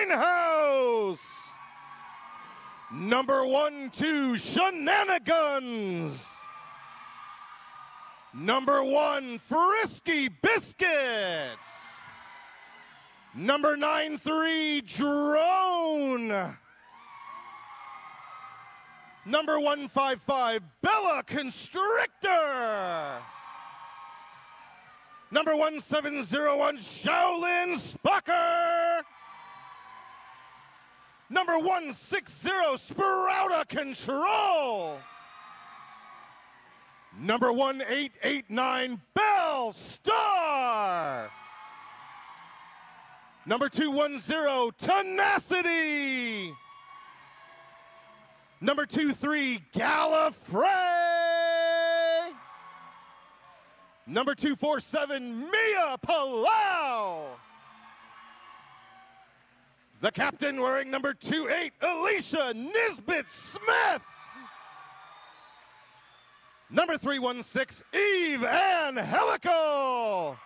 House. Number 1, 2, Shenanigans. Number 1, Frisky Biscuits. Number 9-3, Drone. Number 155, Bella Constrictor. Number 1701, Shaolin Spucker. Number 160, Sprouta Control. Number 1889, Bell Star. Number 210, Tenacity. Number 23, Gallifrey. Number 247, Mia Palau. The captain wearing number 28, Alicia Nisbet Smith. Number 316, Eve Angelico.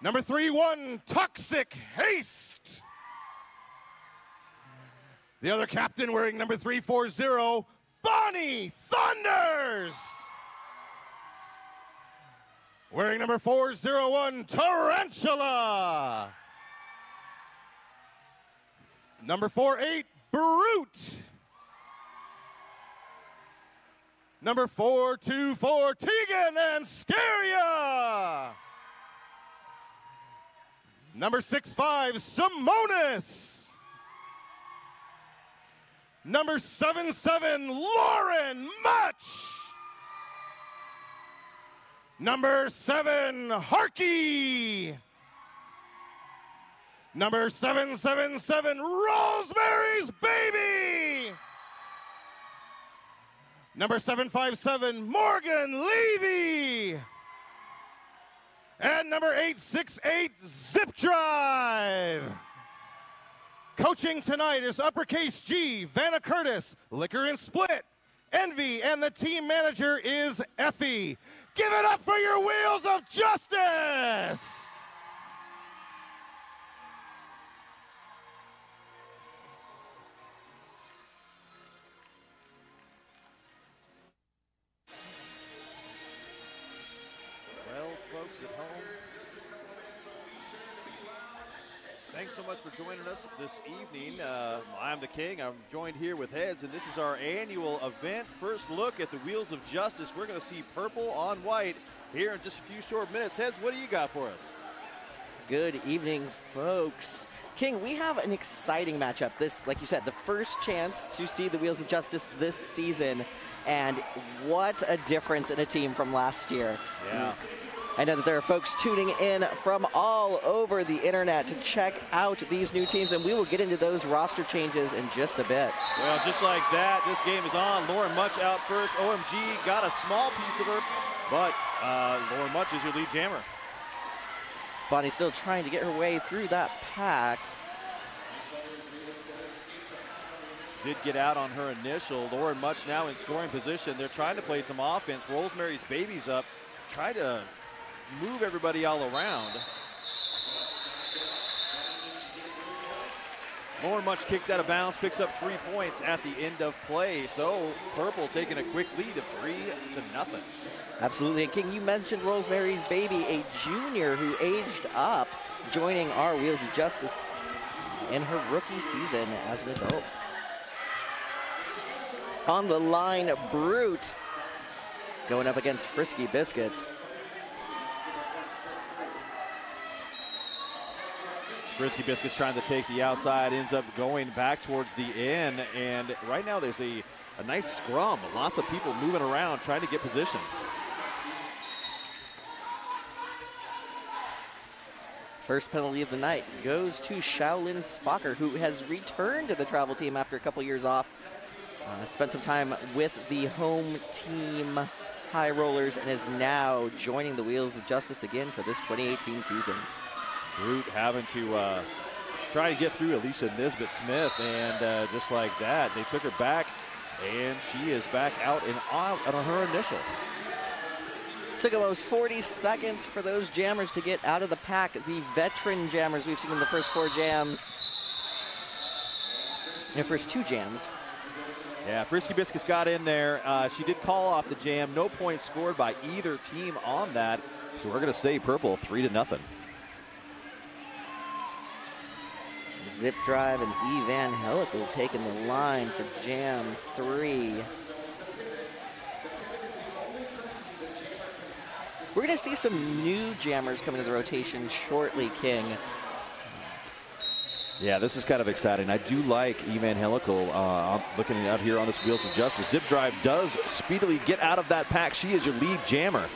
Number 31, Toxic Haste. The other captain wearing number 340, Bonnie Thunders. Wearing number 401, Tarantula. Number 48, Brute. Number 424, Tegan and Scaria. Number 65, Simonis. Number 77, Lauren Much. Number 7, Harkey. Number 777, Rosemary's Baby. Number 757, Morgan Levy. And number 868, Zip Drive. Coaching tonight is Uppercase G, Vanna Curtis, Liquor and Split, Envy, and the team manager is Effie. Give it up for your Wheels of Justice! Well, folks at home, thanks so much for joining us this evening. I'm the King. I'm joined here with Heads, and this is our annual event. First look at the Wheels of Justice. We're going to see purple on white here in just a few short minutes. Heads, what do you got for us? Good evening, folks. King, we have an exciting matchup. This, like you said, the first chance to see the Wheels of Justice this season, and what a difference in a team from last year. Yeah. I know that there are folks tuning in from all over the internet to check out these new teams, and we will get into those roster changes in just a bit. Well, just like that, this game is on. Lauren Much out first. OMG got a small piece of her, but Lauren Much is your lead jammer. Bonnie's still trying to get her way through that pack. Did get out on her initial. Lauren Much now in scoring position. They're trying to play some offense. Rosemary's Baby's up. Try to move everybody all around. Lauren Much kicked out of bounds, picks up 3 points at the end of play. So Purple taking a quick lead of 3-0. Absolutely. And King, you mentioned Rosemary's Baby, a junior who aged up, joining our Wheels of Justice in her rookie season as an adult. On the line, Brute going up against Frisky Biscuits. Frisky Biscuits trying to take the outside, ends up going back towards the end, and right now there's a nice scrum. Lots of people moving around trying to get position. First penalty of the night goes to Shaolin Spocker, who has returned to the travel team after a couple years off. Spent some time with the home team High Rollers and is now joining the Wheels of Justice again for this 2018 season. Brute having to try to get through Alicia Nisbet Smith, and just like that, they took her back, and she is back out and on her initial. Took almost 40 seconds for those jammers to get out of the pack. The veteran jammers we've seen in the first 4 jams. The first 2 jams. Yeah, Frisky Biscuits got in there. She did call off the jam. No points scored by either team on that. So we're going to stay purple 3-0. Zip Drive and Evan Helical taking the line for jam 3. We're going to see some new jammers come into the rotation shortly, King. Yeah, this is kind of exciting. I do like Evan Helical looking out here on this Wheels of Justice. Zip Drive does speedily get out of that pack. She is your lead jammer.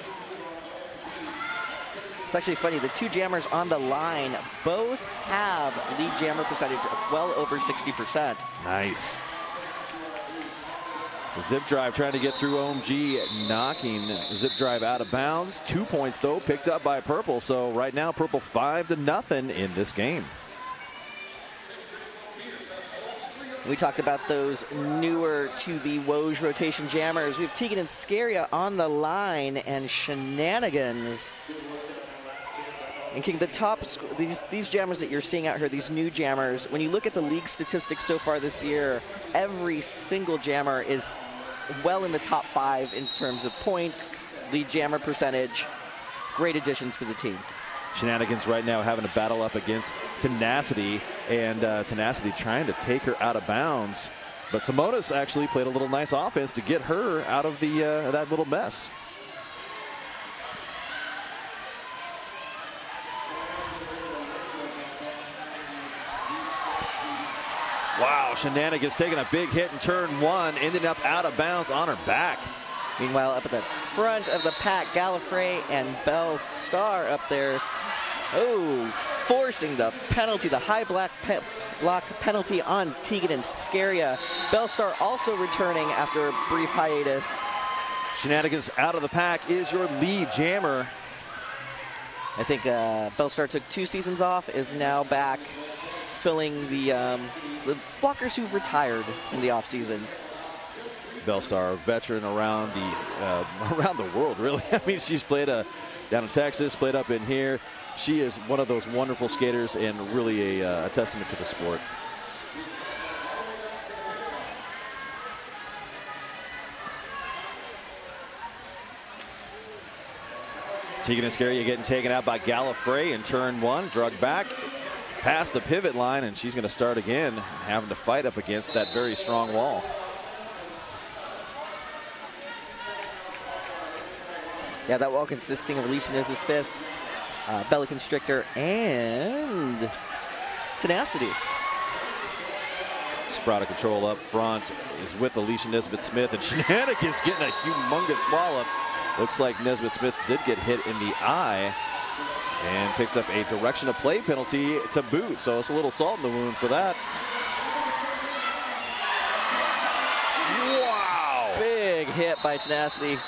It's actually funny, the 2 jammers on the line both have lead jammer percentage well over 60%. Nice. Zip Drive trying to get through OMG, knocking Zip Drive out of bounds. 2 points, though, picked up by Purple. So right now, Purple 5-0 in this game. We talked about those newer to the Woj rotation jammers. We have Tegan and Scaria on the line and Shenanigans. And King, the top, these jammers that you're seeing out here, these new jammers, when you look at the league statistics so far this year, every single jammer is well in the top 5 in terms of points, lead jammer percentage. Great additions to the team. Shenanigans right now having to battle up against Tenacity, and Tenacity trying to take her out of bounds. But Simonis actually played a little nice offense to get her out of the that little mess. Wow, Shenanigans taking a big hit in turn 1, ending up out of bounds on her back. Meanwhile, up at the front of the pack, Gallifrey and Belle Star up there. Oh, forcing the penalty, the high block penalty on Tegan and Scaria. Belle Star also returning after a brief hiatus. Shenanigans out of the pack is your lead jammer. I think Belle Star took 2 seasons off, is now back filling the blockers who've retired in the offseason. Belle Star, a veteran around the world, really. I mean, she's played down in Texas, played up in here. She is one of those wonderful skaters and really a testament to the sport. Tegan and Scaria getting taken out by Gallifrey in turn 1, drug back past the pivot line, and she's going to start again, having to fight up against that very strong wall. Yeah, that wall consisting of Alicia Nesbitt-Smith, Bella Constrictor, and Tenacity. Sprout of Control up front is with Alicia Nesbitt-Smith, and Shenanigans getting a humongous wallop. Looks like Nesbitt-Smith did get hit in the eye and picked up a direction of play penalty to boot. So it's a little salt in the wound for that. Wow! Big hit by Tenacity.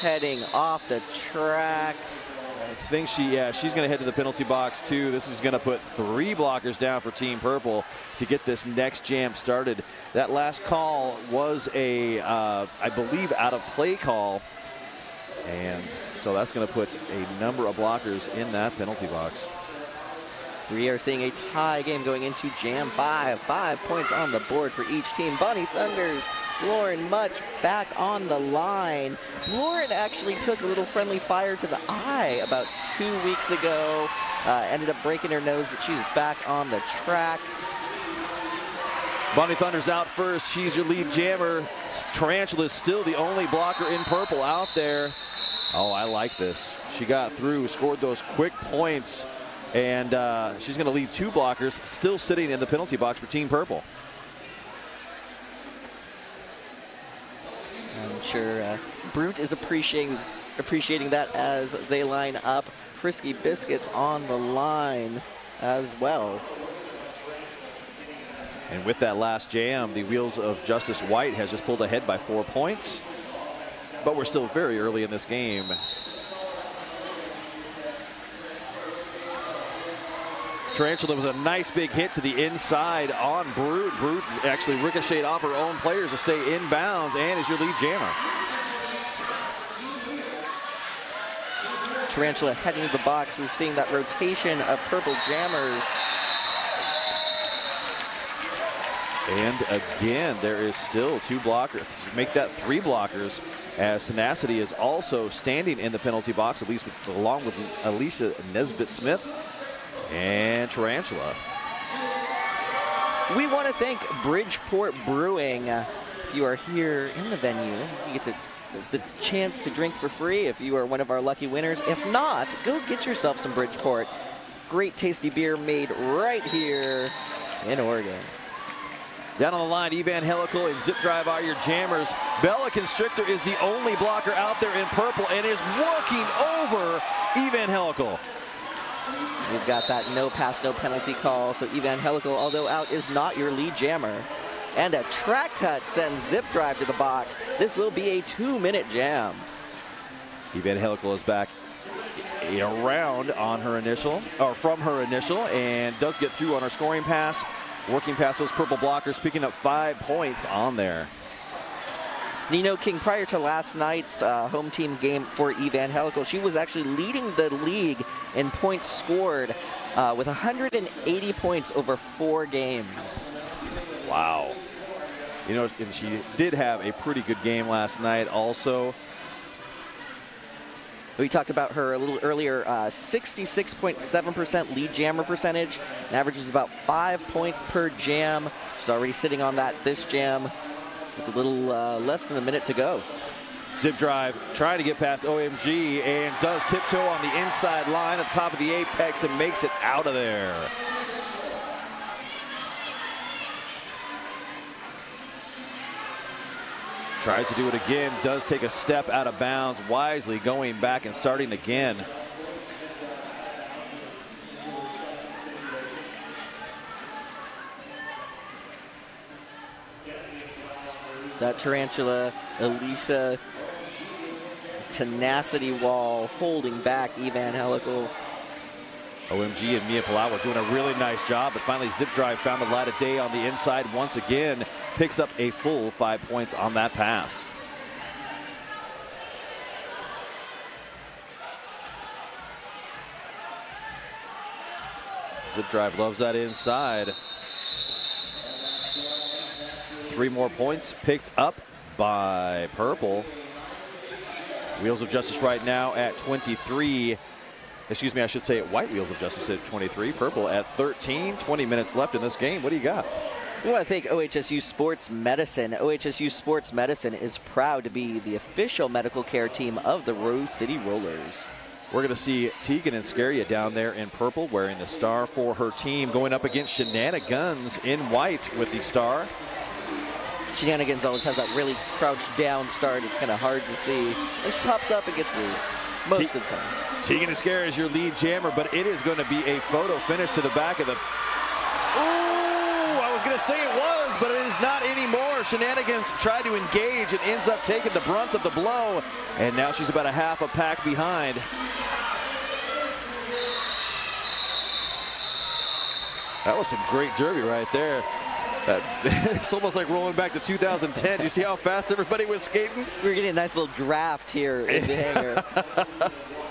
Heading off the track. I think she's going to head to the penalty box too. This is going to put 3 blockers down for Team Purple to get this next jam started. That last call was a, I believe, out of play call. And so that's going to put a number of blockers in that penalty box. We are seeing a tie game going into Jam 5. 5 points on the board for each team. Bonnie Thunders, Lauren Much back on the line. Lauren actually took a little friendly fire to the eye about 2 weeks ago. Ended up breaking her nose, but she's back on the track. Bonnie Thunder's out first. She's your lead jammer. Tarantula's still the only blocker in purple out there. Oh, I like this. She got through, scored those quick points, and she's going to leave 2 blockers still sitting in the penalty box for Team Purple. I'm sure Brute is appreciating that as they line up. Frisky Biscuits on the line as well. And with that last jam, the Wheels of Justice White has just pulled ahead by 4 points. But we're still very early in this game. Tarantula with a nice big hit to the inside on Brute. Brute actually ricocheted off her own players to stay in bounds and is your lead jammer. Tarantula heading to the box. We're seeing that rotation of purple jammers. And again, there is still 2 blockers. Make that 3 blockers, as Tenacity is also standing in the penalty box, at least along with Alicia Nesbitt-Smith and Tarantula. We want to thank Bridgeport Brewing. If you are here in the venue, you get the chance to drink for free if you are one of our lucky winners. If not, go get yourself some Bridgeport. Great tasty beer made right here in Oregon. Down on the line, Evangelical and Zip Drive are your jammers. Bella Constrictor is the only blocker out there in purple and is working over Evangelical. We've got that no pass, no penalty call. So Evangelical, although out, is not your lead jammer. And a track cut sends Zip Drive to the box. This will be a 2-minute jam. Evangelical is back around on her initial, or from her initial, and does get through on her scoring pass. Working past those purple blockers, picking up 5 points on there. Nino King, prior to last night's home team game for Evangelical, she was actually leading the league in points scored with 180 points over 4 games. Wow. You know, and she did have a pretty good game last night also. We talked about her a little earlier, 66.7% lead jammer percentage, and averages about 5 points per jam. She's already sitting on that this jam with a little less than a minute to go. Zip Drive trying to get past OMG and does tiptoe on the inside line at the top of the apex and makes it out of there. Tries to do it again, does take a step out of bounds, wisely going back and starting again. That Tarantula, Alicia, tenacity wall holding back Evangelical. OMG and Mia Palau doing a really nice job, but finally Zip Drive found the light of day on the inside once again. Picks up a full 5 points on that pass. Zip Drive loves that inside. 3 more points picked up by purple. Wheels of Justice right now at 23. Excuse me, I should say White Wheels of Justice at 23. Purple at 13. 20 minutes left in this game. What do you got? We want to thank OHSU Sports Medicine. OHSU Sports Medicine is proud to be the official medical care team of the Rose City Rollers. We're going to see Tegan and Scaria down there in purple, wearing the star for her team, going up against Shenanigans in white with the star. Shenanigans always has that really crouched down start. It's kind of hard to see. And she pops up and gets the most of the time. Tegan and Scaria is your lead jammer, but it is going to be a photo finish to the back of the... I was going to say it was, but it is not anymore. Shenanigans tried to engage and ends up taking the brunt of the blow. And now she's about a half a pack behind. That was some great derby right there. It's almost like rolling back to 2010. You see how fast everybody was skating? We're getting a nice little draft here in the hangar.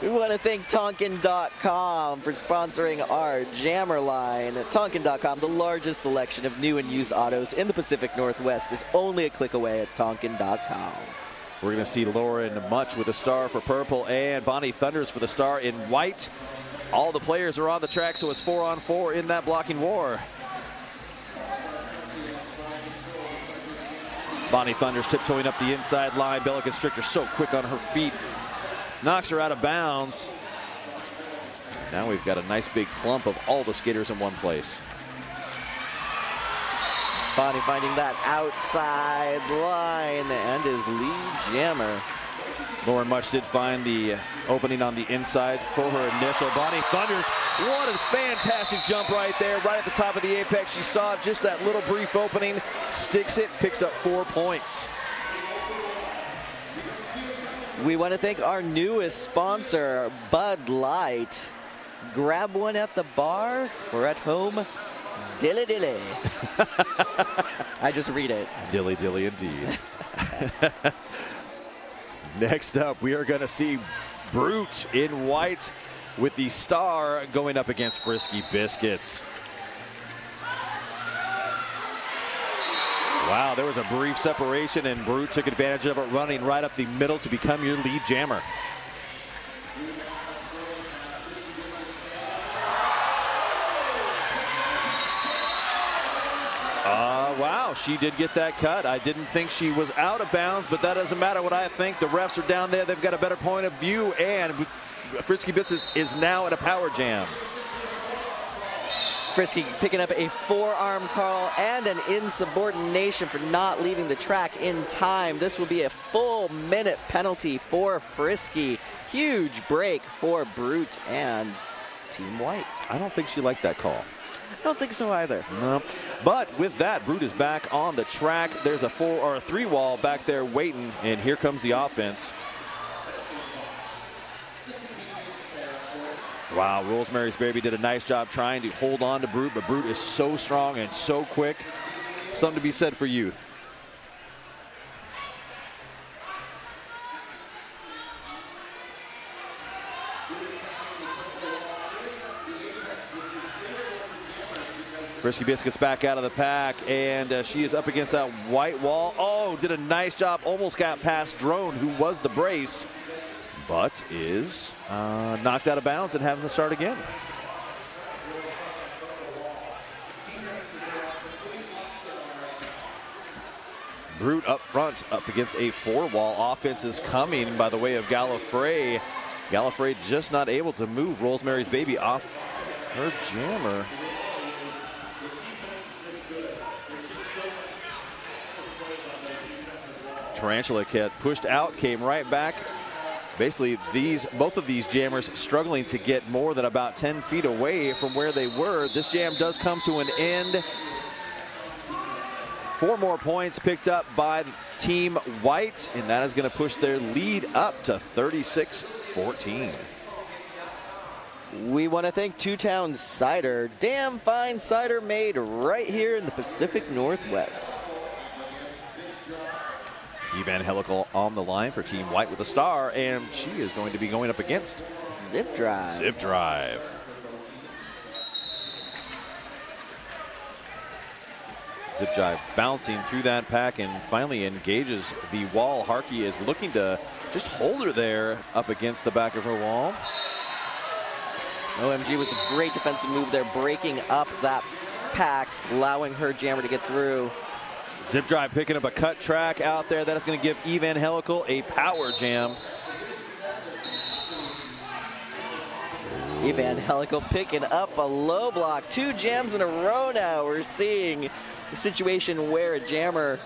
We want to thank Tonkin.com for sponsoring our jammer line. Tonkin.com, the largest selection of new and used autos in the Pacific Northwest, is only a click away at Tonkin.com. We're going to see Lauren Much with a star for purple and Bonnie Thunders for the star in white. All the players are on the track, so it's 4-on-4 in that blocking war. Bonnie Thunders tiptoeing up the inside line. Bella Constrictor so quick on her feet. Knocks her out of bounds. Now we've got a nice big clump of all the skaters in one place. Bonnie finding that outside line and his lead jammer. Lauren Much did find the opening on the inside for her initial. Bonnie Thunders, what a fantastic jump right there, right at the top of the apex. She saw just that little brief opening, sticks it, picks up 4 points. We want to thank our newest sponsor, Bud Light. Grab one at the bar or at home. Dilly dilly. I just read it. Dilly dilly indeed. Next up, we are going to see Brute in white with the star going up against Frisky Biscuits. Wow, there was a brief separation, and Brute took advantage of it, running right up the middle to become your lead jammer. Wow, she did get that cut. I didn't think she was out of bounds, but that doesn't matter what I think. The refs are down there. They've got a better point of view, and Frisky Biscuits is now at a power jam. Frisky picking up a forearm call and an insubordination for not leaving the track in time. This will be a full minute penalty for Frisky. Huge break for Brute and Team White. I don't think she liked that call. I don't think so either. No. But with that, Brute is back on the track. There's a 4 or a 3 wall back there waiting, and here comes the offense. Wow, Rosemary's Baby did a nice job trying to hold on to Brute, but Brute is so strong and so quick. Something to be said for youth. Frisky Biscuits back out of the pack, and she is up against that white wall. Oh, did a nice job. Almost got past Drone, who was the brace, but is knocked out of bounds and having to start again. Brute up front, up against a 4-wall. Offense is coming by the way of Gallifrey. Gallifrey just not able to move Rosemary's Baby off her jammer. Tarantula Cat pushed out, came right back. Basically, both of these jammers struggling to get more than about 10 feet away from where they were. This jam does come to an end. 4 more points picked up by Team White, and that is going to push their lead up to 36-14. We want to thank Two Towns Cider. Damn fine cider made right here in the Pacific Northwest. Evangelical on the line for Team White with a star, and she is going to be going up against Zip Drive. Zip Drive. Zip Drive bouncing through that pack and finally engages the wall. Harkey is looking to just hold her there up against the back of her wall. OMG was a great defensive move there, breaking up that pack, allowing her jammer to get through. Zip Drive picking up a cut track out there. That is going to give Evangelical a power jam. Evangelical picking up a low block. 2 jams in a row now. We're seeing a situation where a jammer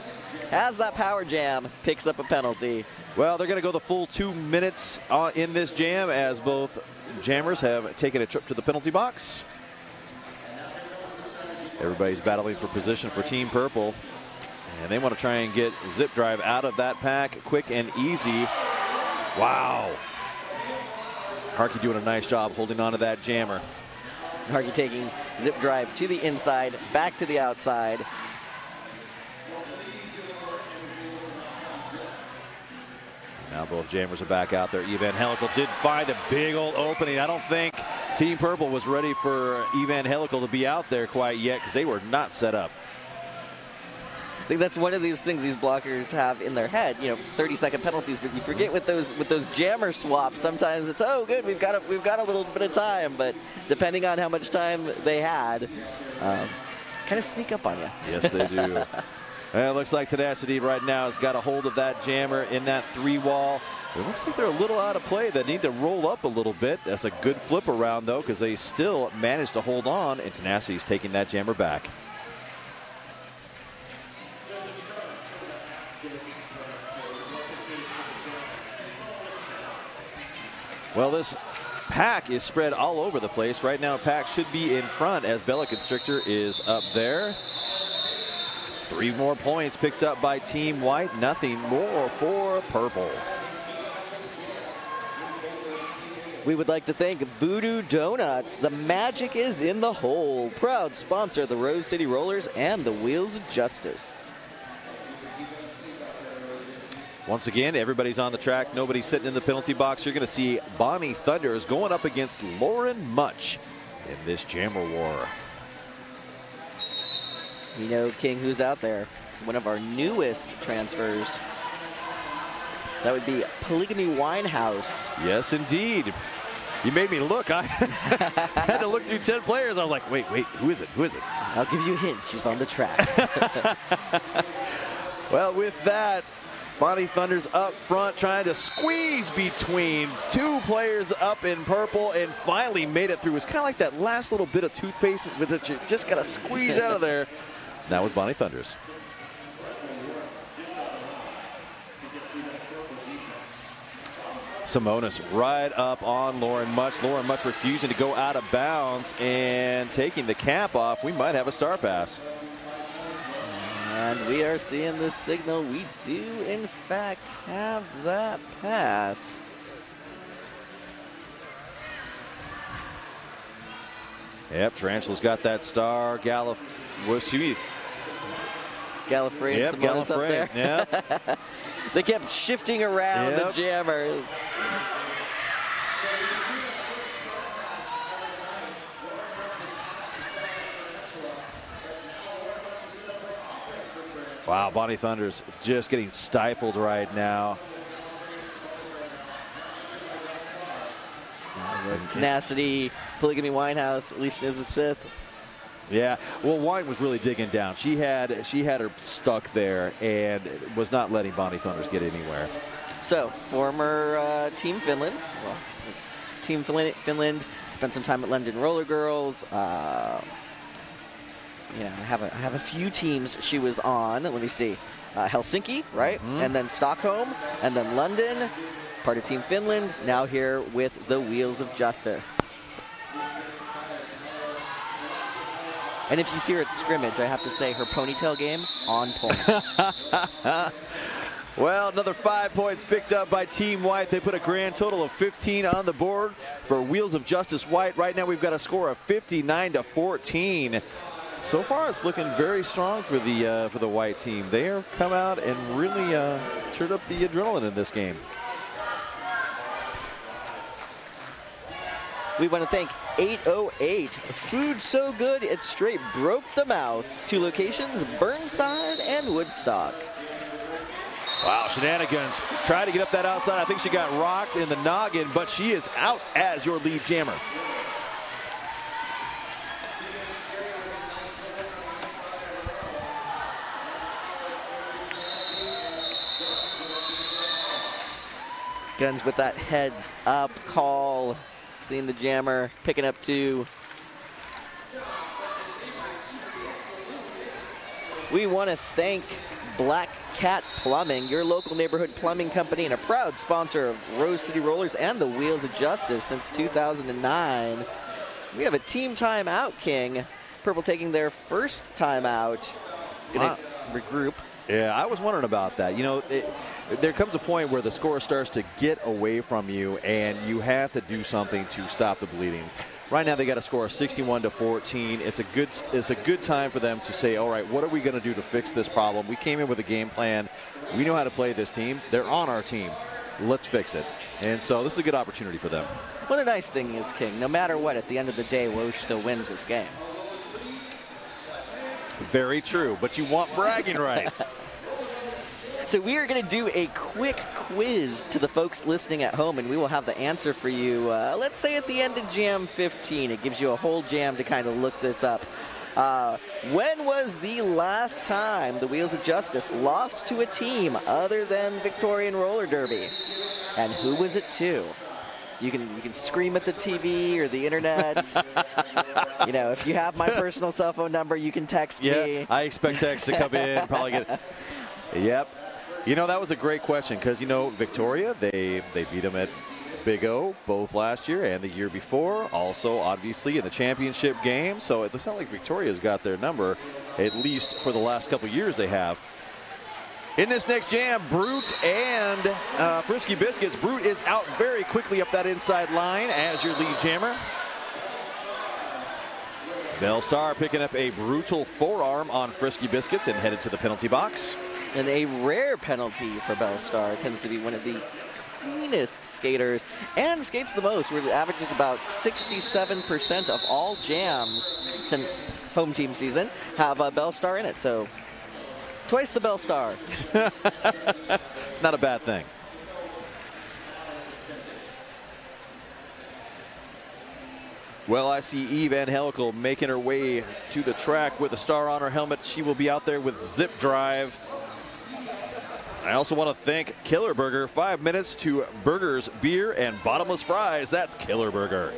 has that power jam, picks up a penalty. Well, they're going to go the full 2 minutes in this jam as both jammers have taken a trip to the penalty box. Everybody's battling for position for Team Purple. And they want to try and get Zip Drive out of that pack quick and easy. Wow. Harkey doing a nice job holding on to that jammer. Harkey taking Zip Drive to the inside, back to the outside. Now both jammers are back out there. Evangelical did find a big old opening. I don't think Team Purple was ready for Evangelical to be out there quite yet because they were not set up. I think that's one of these things these blockers have in their head, you know, 30-second penalties, but you forget with those jammer swaps, sometimes it's, oh good, we've got a little bit of time, but depending on how much time they had, kind of sneak up on you. Yes, they do. Well, it looks like Tenacity right now has got a hold of that jammer in that 3-wall. It looks like they're a little out of play. They need to roll up a little bit. That's a good flip around, though, because they still managed to hold on, and Tenacity's taking that jammer back. Well, this pack is spread all over the place. Right now, pack should be in front as Bella Constrictor is up there. 3 more points picked up by Team White. Nothing more for Purple. We would like to thank Voodoo Donuts. The magic is in the hole. Proud sponsor of the Rose City Rollers and the Wheels of Justice. Once again, everybody's on the track. Nobody's sitting in the penalty box. You're going to see Bonnie Thunders going up against Lauren Much in this Jammer War. You know, King, who's out there? One of our newest transfers. That would be Polygamy Winehouse. Yes, indeed. You made me look. I had to look through 10 players. I was like, wait, who is it? Who is it? I'll give you a hint. She's on the track. Well, with that, Bonnie Thunders up front trying to squeeze between two players up in purple and finally made it through. It's kind of like that last little bit of toothpaste that you just got to squeeze out of there. Now with Bonnie Thunders. Simonis right up on Lauren Much. Lauren Much refusing to go out of bounds and taking the cap off. We might have a star pass. And we are seeing this signal. We do, in fact, have that pass. Yep, Tarantula's got that star. Gallifrey and Simonis up there. Yeah. They kept shifting around the jammer. Wow, Bonnie Thunders just getting stifled right now. Tenacity, Polygamy Winehouse, Alicia Nisbet-Smith. Yeah, well, Wine was really digging down. She had her stuck there and was not letting Bonnie Thunders get anywhere. So, former Team Finland. Well, Team Finland spent some time at London Roller Girls. You know, I have a few teams she was on. Let me see. Helsinki, right? Mm-hmm. And then Stockholm, and then London. Part of Team Finland. Now here with the Wheels of Justice. And if you see her at scrimmage, I have to say her ponytail game on point. Well, another 5 points picked up by Team White. They put a grand total of 15 on the board for Wheels of Justice White. Right now we've got a score of 59-14. So far it's looking very strong for the White team. They have come out and really turned up the adrenaline in this game. We want to thank 808. Food so good, it straight broke the mouth. 2 locations, Burnside and Woodstock. Wow, Shenanigans tried to get up that outside. I think she got rocked in the noggin, but she is out as your lead jammer. Guns with that heads up call. Seeing the jammer picking up 2. We want to thank Black Cat Plumbing, your local neighborhood plumbing company and a proud sponsor of Rose City Rollers and the Wheels of Justice since 2009. We have a team timeout, King. Purple taking their first timeout. Gonna regroup. Yeah, I was wondering about that. You know, there comes a point where the score starts to get away from you, and you have to do something to stop the bleeding. Right now, they got a score of 61-14. It's a good time for them to say, all right, what are we going to do to fix this problem? We came in with a game plan. We know how to play this team. They're on our team. Let's fix it. And so this is a good opportunity for them. Well, the nice thing is, King, no matter what, at the end of the day, Woj still wins this game. Very true, but you want bragging rights. So we are going to do a quick quiz to the folks listening at home, and we will have the answer for you, let's say at the end of Jam 15. It gives you a whole jam to kind of look this up. When was the last time the Wheels of Justice lost to a team other than Victorian Roller Derby? And who was it to? You can scream at the TV or the internet. You know, if you have my personal cell phone number, you can text me. Yeah, I expect texts to come in. Probably get. Yep. You know, that was a great question because, you know, Victoria, they beat them at Big O both last year and the year before. Also, obviously, in the championship game. So it looks like Victoria's got their number, at least for the last couple years they have. In this next jam, Brute and Frisky Biscuits. Brute is out very quickly up that inside line as your lead jammer. Bell Star picking up a brutal forearm on Frisky Biscuits and headed to the penalty box. And a rare penalty for Bellstar. Tends to be one of the cleanest skaters and skates the most, where it averages about 67% of all jams to home team season have a Bellstar in it. So twice the Bellstar. Not a bad thing. Well, I see Eve Angelical making her way to the track with a star on her helmet. She will be out there with Zip Drive. I also want to thank Killer Burger. 5 minutes to burgers, beer, and bottomless fries. That's Killer Burger.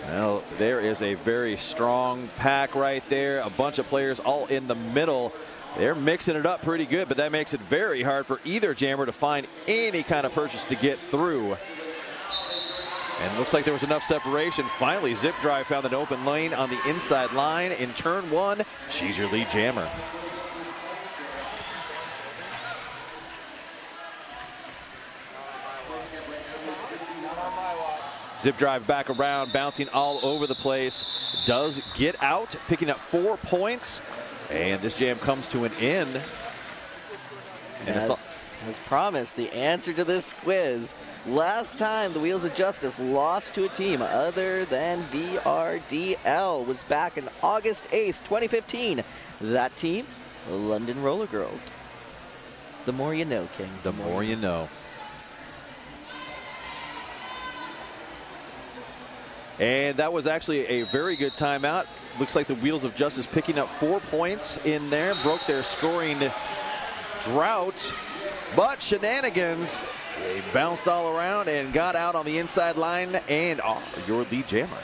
Well, there is a very strong pack right there. A bunch of players all in the middle. They're mixing it up pretty good, but that makes it very hard for either jammer to find any kind of purchase to get through. And it looks like there was enough separation. Finally, Zip Drive found an open lane on the inside line in turn 1. She's your lead jammer. Zip Drive back around, bouncing all over the place. Does get out, picking up 4 points. And this jam comes to an end. And as promised, the answer to this quiz. Last time the Wheels of Justice lost to a team other than VRDL was back in August 8th, 2015. That team, the London Roller Girls. The more you know, King. The more you know. And that was actually a very good timeout. Looks like the Wheels of Justice picking up 4 points in there. Broke their scoring drought. But shenanigans, they bounced all around and got out on the inside line and your lead jammer.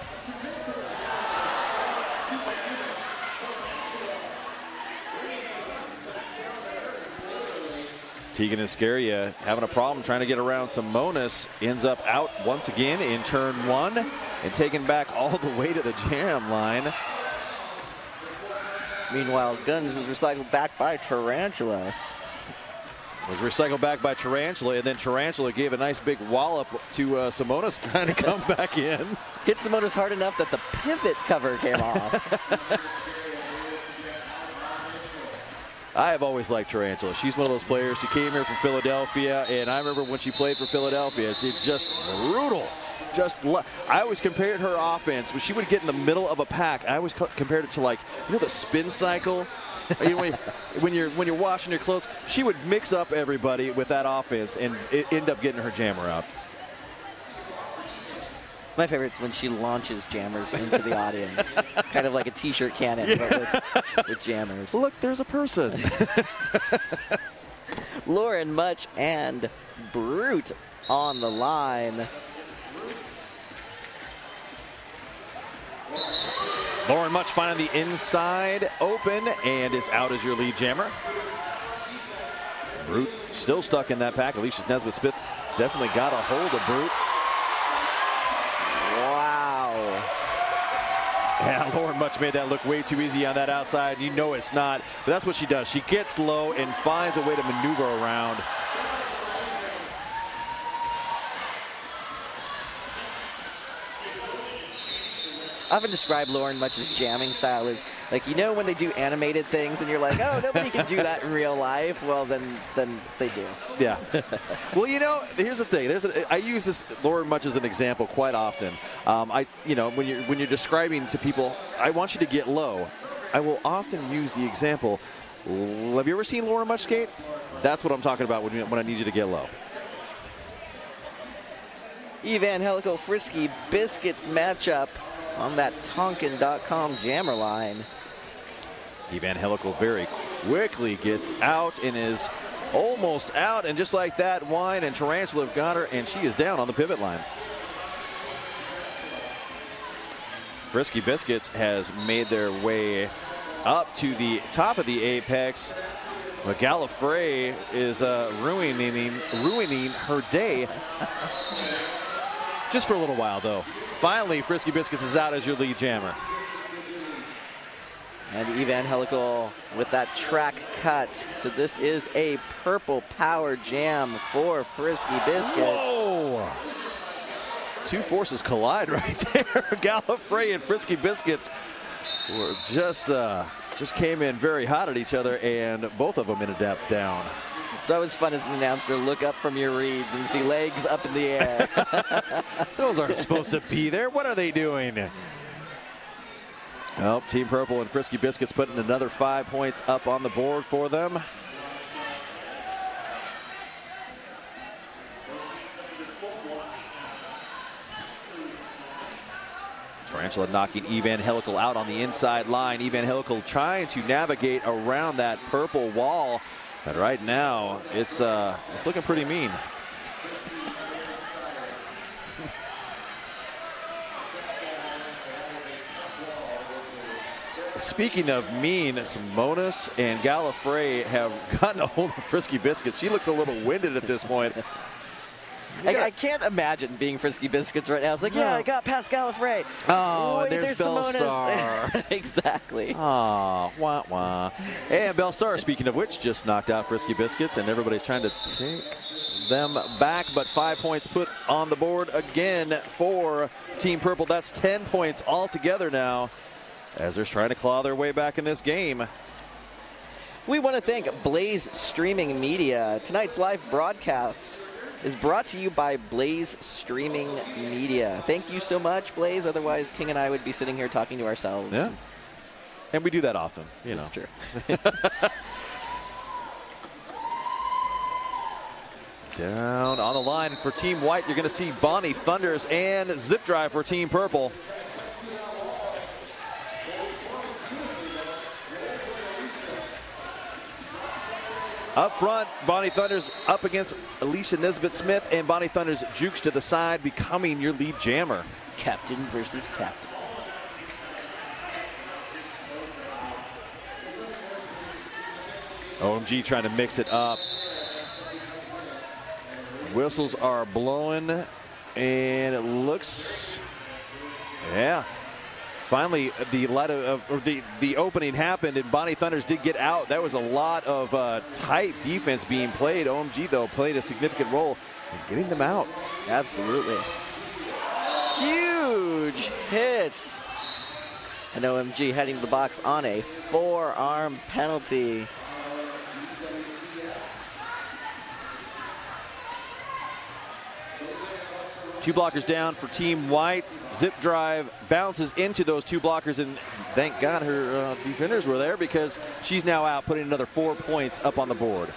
Tegan Iscaria having a problem trying to get around Simonis. Ends up out once again in turn 1 and taken back all the way to the jam line. Meanwhile, Guns was recycled back by Tarantula. Was recycled back by Tarantula, and then Tarantula gave a nice big wallop to Simonis trying to come back in. Hit Simonis hard enough that the pivot cover came off. I have always liked Tarantula. She's one of those players. She came here from Philadelphia, and I remember when she played for Philadelphia, it's just brutal. I always compared her offense when she would get in the middle of a pack. I always compared it to, like, you know, the spin cycle. when you're washing your clothes, she would mix up everybody with that offense and end up getting her jammer out. My favorite is when she launches jammers into the audience. It's kind of like a t-shirt cannon, yeah, but with jammers. Look, there's a person. Lauren Much and Brute on the line. Lauren Much finding the inside open and is out as your lead jammer. Brute still stuck in that pack. Alicia Nesbitt-Smith definitely got a hold of Brute. Wow. Yeah, Lauren Much made that look way too easy on that outside. You know it's not, but that's what she does. She gets low and finds a way to maneuver around. I often describe Lauren Much's jamming style as, like, you know when they do animated things and you're like, oh, nobody can do that in real life? Well, then they do. Yeah. Well, you know, here's the thing. I use this Lauren Much as an example quite often. When you're describing to people, I want you to get low. I will often use the example. Have you ever seen Lauren Much skate? That's what I'm talking about when I need you to get low. Evangelical Frisky Biscuits matchup on that Tonkin.com jammer line. Evangelical very quickly gets out and is almost out, and just like that, Wine and Tarantula have got her, and she is down on the pivot line. Frisky Biscuits has made their way up to the top of the apex. But Gallifrey is ruining her day. Just for a little while, though. Finally, Frisky Biscuits is out as your lead jammer. And Evangelical with that track cut. So this is a purple power jam for Frisky Biscuits. Whoa! Two forces collide right there. Gallifrey and Frisky Biscuits just came in very hot at each other, and both of them ended up down. It's always fun as an announcer to look up from your reads and see legs up in the air. Those aren't supposed to be there. What are they doing? Well, Team Purple and Frisky Biscuits putting another 5 points up on the board for them. Tarantula knocking Evangelical out on the inside line. Evangelical trying to navigate around that purple wall. But right now, it's looking pretty mean. Speaking of mean, Simonis and Gallifrey have gotten a hold of Frisky Biscuits. She looks a little winded at this point. I can't imagine being Frisky Biscuits right now. It's like, yeah, I got past Gallifrey. Oh, wait, there's Simonis. Exactly. Oh, wah, wah. And Bellstar, speaking of which, just knocked out Frisky Biscuits, and everybody's trying to take them back. But 5 points put on the board again for Team Purple. That's 10 points altogether now, as they're trying to claw their way back in this game. We want to thank Blaze Streaming Media. Tonight's live broadcast is brought to you by Blaze Streaming Media. Thank you so much, Blaze. Otherwise, King and I would be sitting here talking to ourselves. Yeah. And we do that often, you know. That's true. Down on the line for Team White, you're going to see Bonnie Thunders and Zip Drive for Team Purple. Up front, Bonnie Thunders up against Alicia Nesbitt-Smith, and Bonnie Thunders jukes to the side, becoming your lead jammer. Captain versus captain. OMG trying to mix it up. Whistles are blowing, and it looks, yeah. Finally, the opening happened, and Bonnie Thunders did get out. That was a lot of tight defense being played. OMG, though, played a significant role in getting them out. Absolutely. Huge hits. And OMG heading to the box on a forearm penalty. Two blockers down for Team White. Zip Drive bounces into those two blockers, and thank God her defenders were there, because she's now out, putting another 4 points up on the board.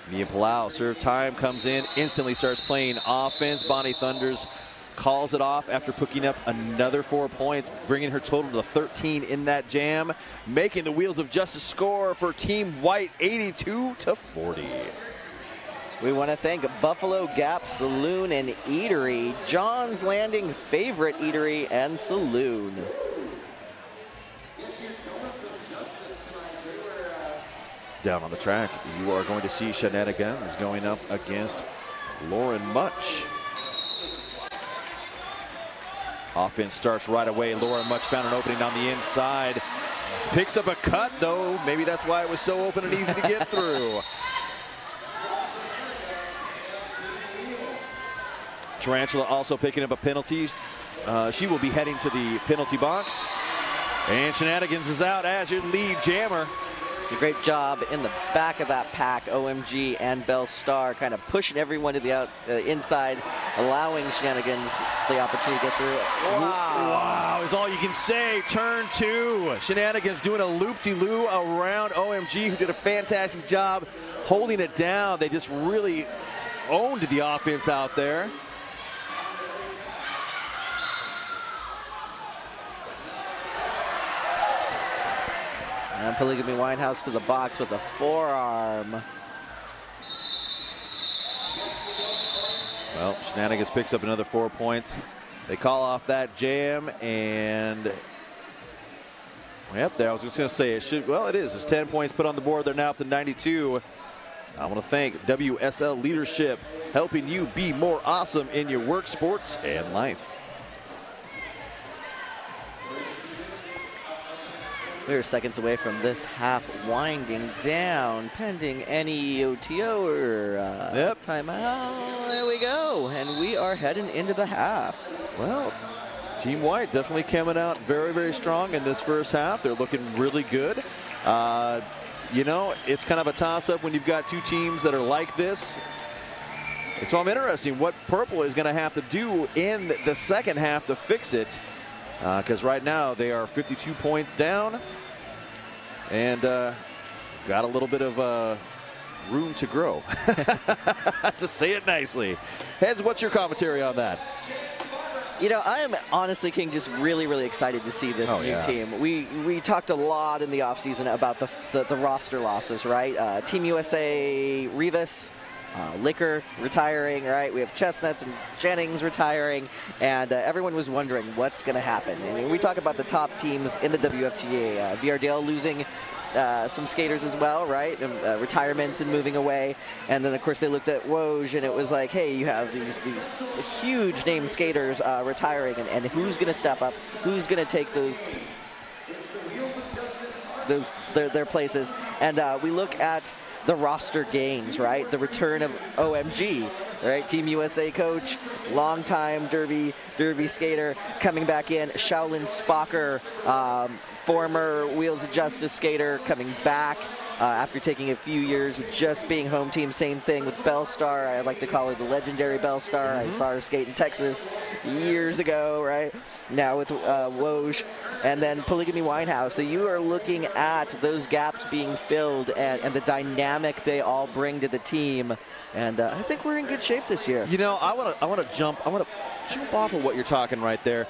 Mia Palau, serve time comes in, instantly starts playing offense. Bonnie Thunders calls it off after picking up another 4 points, bringing her total to 13 in that jam, making the Wheels of Justice score for Team White 82-40. We want to thank Buffalo Gap Saloon and Eatery, John's Landing favorite eatery and saloon. Down on the track, you are going to see Shenanigans going up against Lauren Much. Offense starts right away. Lauren Much found an opening on the inside. Picks up a cut, though. Maybe that's why it was so open and easy to get through. Tarantula also picking up a penalty. She will be heading to the penalty box. And Shenanigans is out as your lead jammer. A great job in the back of that pack. OMG and Bell Star kind of pushing everyone to the inside, allowing Shenanigans the opportunity to get through. Wow. Wow is all you can say. Turn two. Shenanigans doing a loop-de-loo around OMG, who did a fantastic job holding it down. They just really owned the offense out there. And Polygamy Winehouse to the box with a forearm. Well, Shenanigans picks up another 4 points. They call off that jam, and yep, there. I was just going to say it should. Well, it is. It's 10 points put on the board. They're now up to 92. I want to thank WSL Leadership, helping you be more awesome in your work, sports, and life. We're seconds away from this half winding down, pending any OTO or timeout. There we go, and we are heading into the half. Well, Team White definitely coming out very, very strong in this first half. They're looking really good. You know, it's kind of a toss-up when you've got two teams that are like this. So I'm interested what Purple is going to have to do in the second half to fix it. Because right now they are 52 points down. And got a little bit of room to grow, to say it nicely. Heads, what's your commentary on that? You know, I am honestly, King, just really, really excited to see this new team. We talked a lot in the offseason about the roster losses, right? Team USA, Rivas, Liquor retiring, right? We have Chestnuts and Jennings retiring, and everyone was wondering what's going to happen. And we talk about the top teams in the WFTA. VRDL losing some skaters as well, right? Retirements and moving away. And then, of course, they looked at Woj, and it was like, hey, you have these huge name skaters retiring, and who's going to step up? Who's going to take their places? And we look at the roster gains, right? The return of OMG, right? Team USA coach, longtime Derby skater coming back in. Shaolin Spocker, former Wheels of Justice skater, coming back after taking a few years of just being home team. Same thing with Bellstar. I like to call her the legendary Bellstar. I saw her skate in Texas years ago, right? Now with Woj, and then Polygamy Winehouse. So you are looking at those gaps being filled and the dynamic they all bring to the team. And I think we're in good shape this year. You know, I want to jump off of what you're talking right there.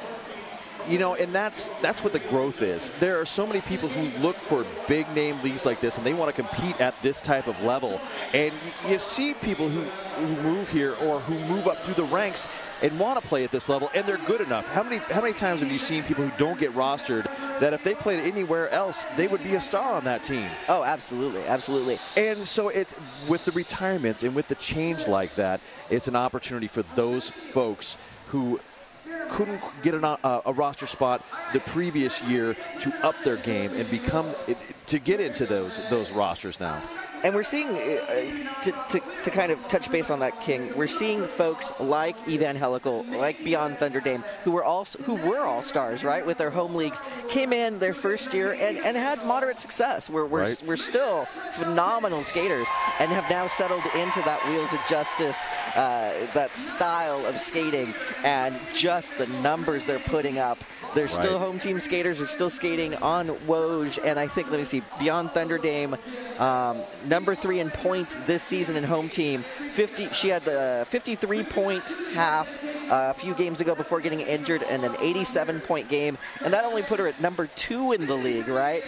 You know, and that's what the growth is. There are so many people who look for big name leagues like this, and they want to compete at this type of level. And you see people who move here or who move up through the ranks and want to play at this level, and they're good enough. How many times have you seen people who don't get rostered that if they played anywhere else, they would be a star on that team? Oh, absolutely, absolutely. And so it's with the retirements and with the change like that, it's an opportunity for those folks who couldn't get a roster spot the previous year to up their game and to get into those rosters now. And we're seeing, to kind of touch base on that, King, we're seeing folks like Evangelical, like Beyond Thunder Dame, who were all-stars, right, with their home leagues, came in their first year and had moderate success. We're still phenomenal skaters and have now settled into that Wheels of Justice, that style of skating, and just the numbers they're putting up. They're still home team skaters. They're still skating on Woj. And I think, let me see, Beyond Thunder Dame, number 3 in points this season in home team. She had the 53-point half a few games ago before getting injured, and an 87-point game. And that only put her at number 2 in the league, right?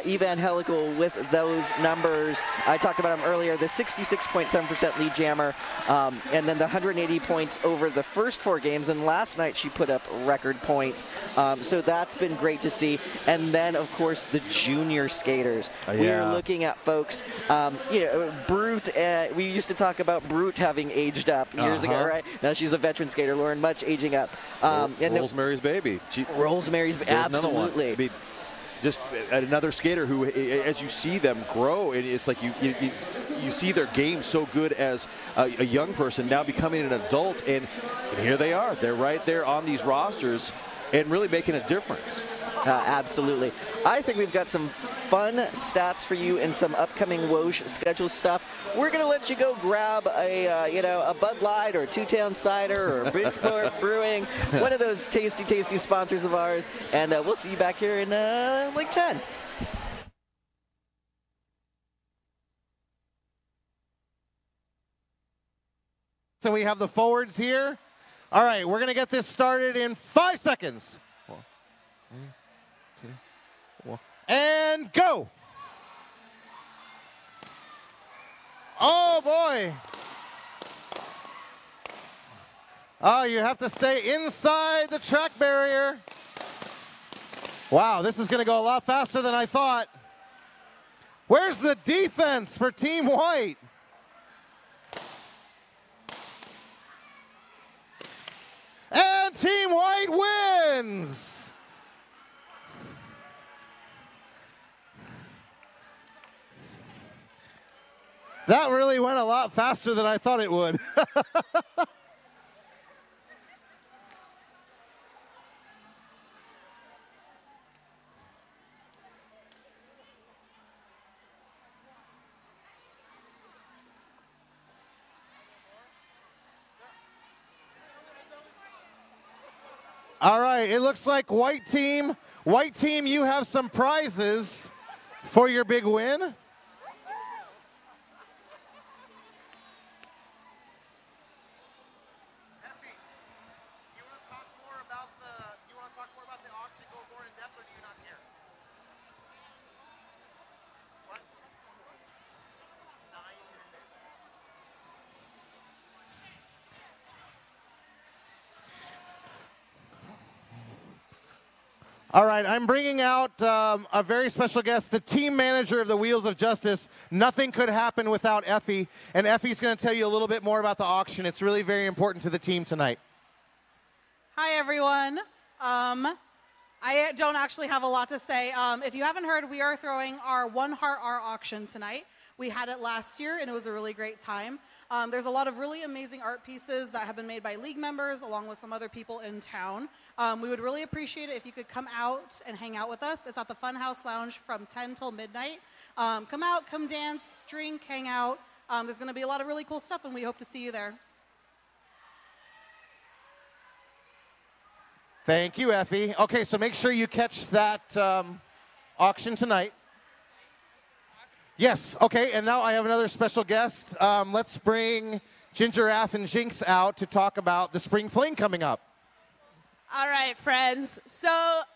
Evangelical with those numbers. I talked about him earlier, the 66.7% lead jammer, and then the 180 points over the first 4 games. And last night she put up record points. So that's been great to see. And then, of course, the junior skaters. We're looking at folks, you know, Brute. We used to talk about Brute having aged up years ago, right? Now she's a veteran skater. Lauren Much aging up. And Rosemary's Baby. Rosemary's Baby, absolutely. I mean, just another skater who, as you see them grow, it's like you see their game so good as a young person now becoming an adult, and here they are. They're right there on these rosters and really making a difference. Absolutely. I think we've got some fun stats for you and some upcoming Woj schedule stuff. We're going to let you go grab a Bud Light or Two-Town Cider or Bridgeport Brewing, one of those tasty, tasty sponsors of ours, and we'll see you back here in like 10. So we have the forwards here. All right, we're going to get this started in 5 seconds. And go. Oh, boy. Oh, you have to stay inside the track barrier. Wow, this is going to go a lot faster than I thought. Where's the defense for Team White? And Team White wins. That really went a lot faster than I thought it would. All right, it looks like white team, you have some prizes for your big win. All right, I'm bringing out a very special guest, the team manager of the Wheels of Justice. Nothing could happen without Effie, and Effie's going to tell you a little bit more about the auction. It's really very important to the team tonight. Hi, everyone. I don't actually have a lot to say. If you haven't heard, we are throwing our One Heart R auction tonight. We had it last year, and it was a really great time. There's a lot of really amazing art pieces that have been made by league members along with some other people in town. We would really appreciate it if you could come out and hang out with us. It's at the Funhouse Lounge from 10 till midnight. Come out, come dance, drink, hang out. There's going to be a lot of really cool stuff, and we hope to see you there. Thank you, Effie. Okay, so make sure you catch that auction tonight. Yes, okay, and now I have another special guest. Let's bring Ginger Aff and Jinx out to talk about the Spring Fling coming up. All right, friends. So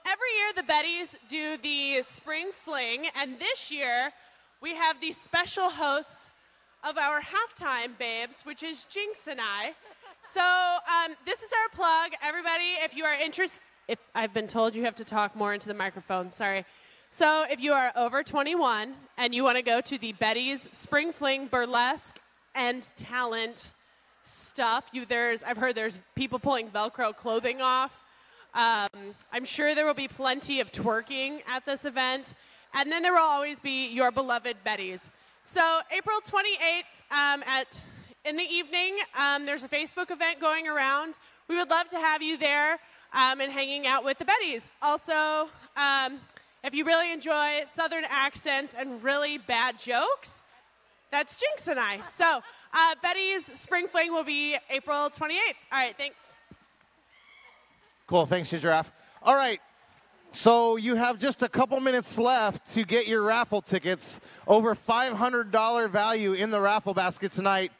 every year the Bettys do the Spring Fling, and this year we have the special hosts of our halftime babes, which is Jinx and I. So this is our plug. Everybody, if you are interested, if I've been told you have to talk more into the microphone, sorry. So if you are over 21 and you want to go to the Betty's Spring Fling Burlesque and Talent stuff, I've heard there's people pulling Velcro clothing off. I'm sure there will be plenty of twerking at this event. And then there will always be your beloved Betty's. So April 28th in the evening, there's a Facebook event going around. We would love to have you there and hanging out with the Betty's. Also, if you really enjoy Southern accents and really bad jokes, that's Jinx and I. So Betty's Spring Fling will be April 28th. All right, thanks. Cool, thanks, Giraffe. All right, so you have just a couple minutes left to get your raffle tickets. Over $500 value in the raffle basket tonight.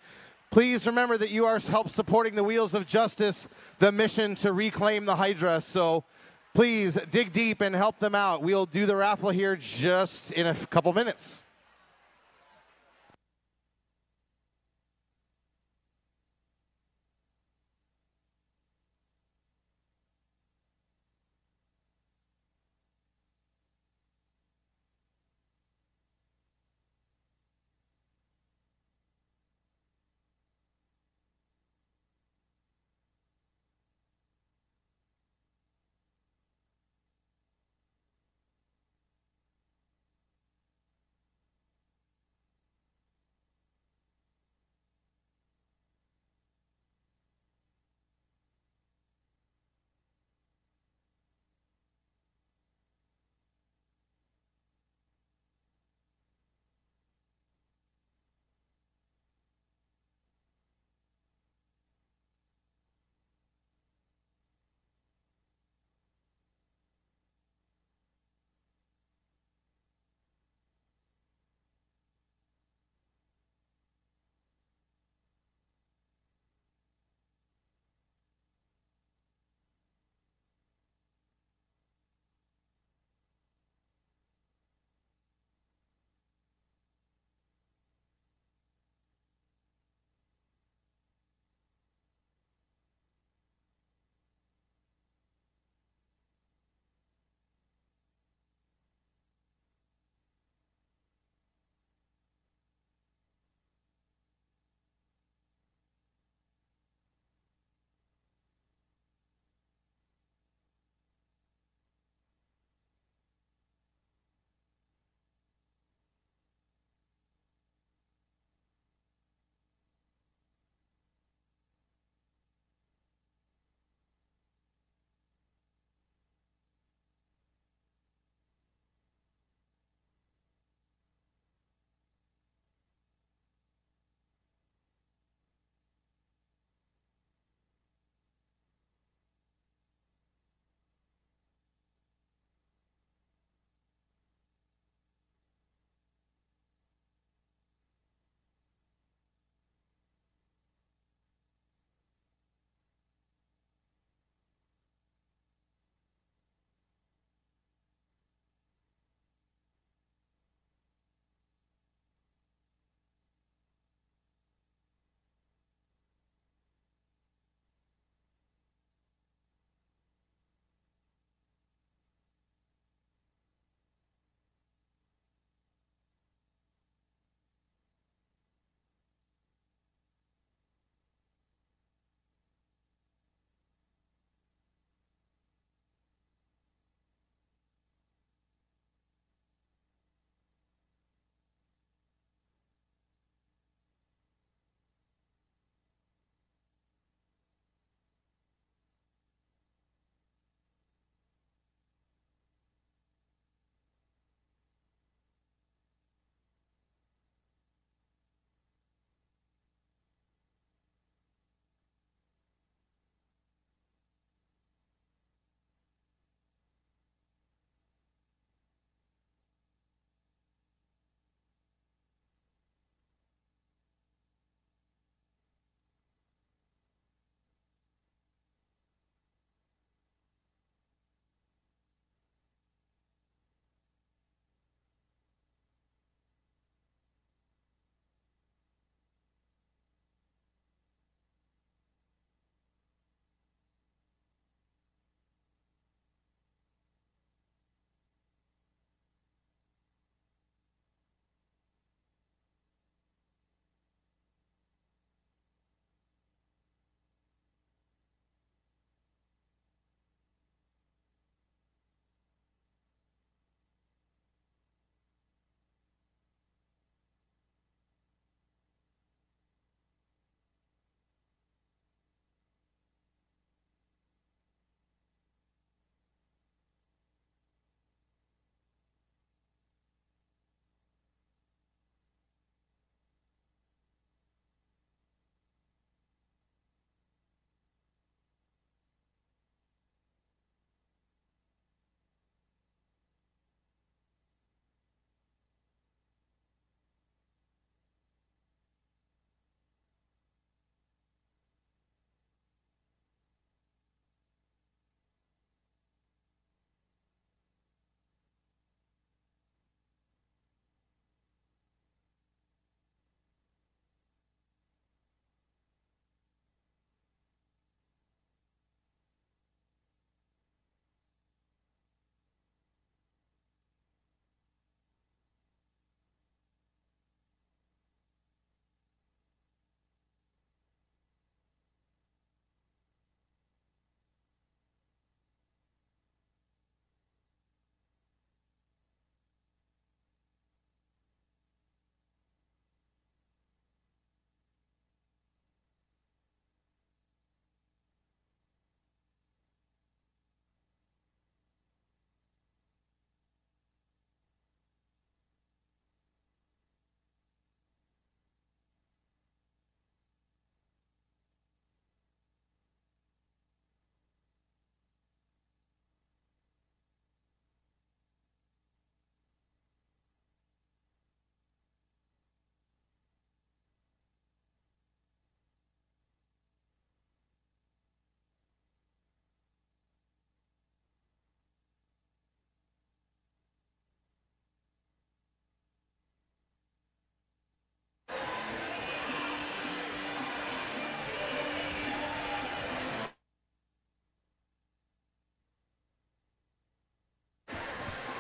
Please remember that you are help supporting the Wheels of Justice, the mission to reclaim the Hydra. So please dig deep and help them out. We'll do the raffle here just in a couple minutes.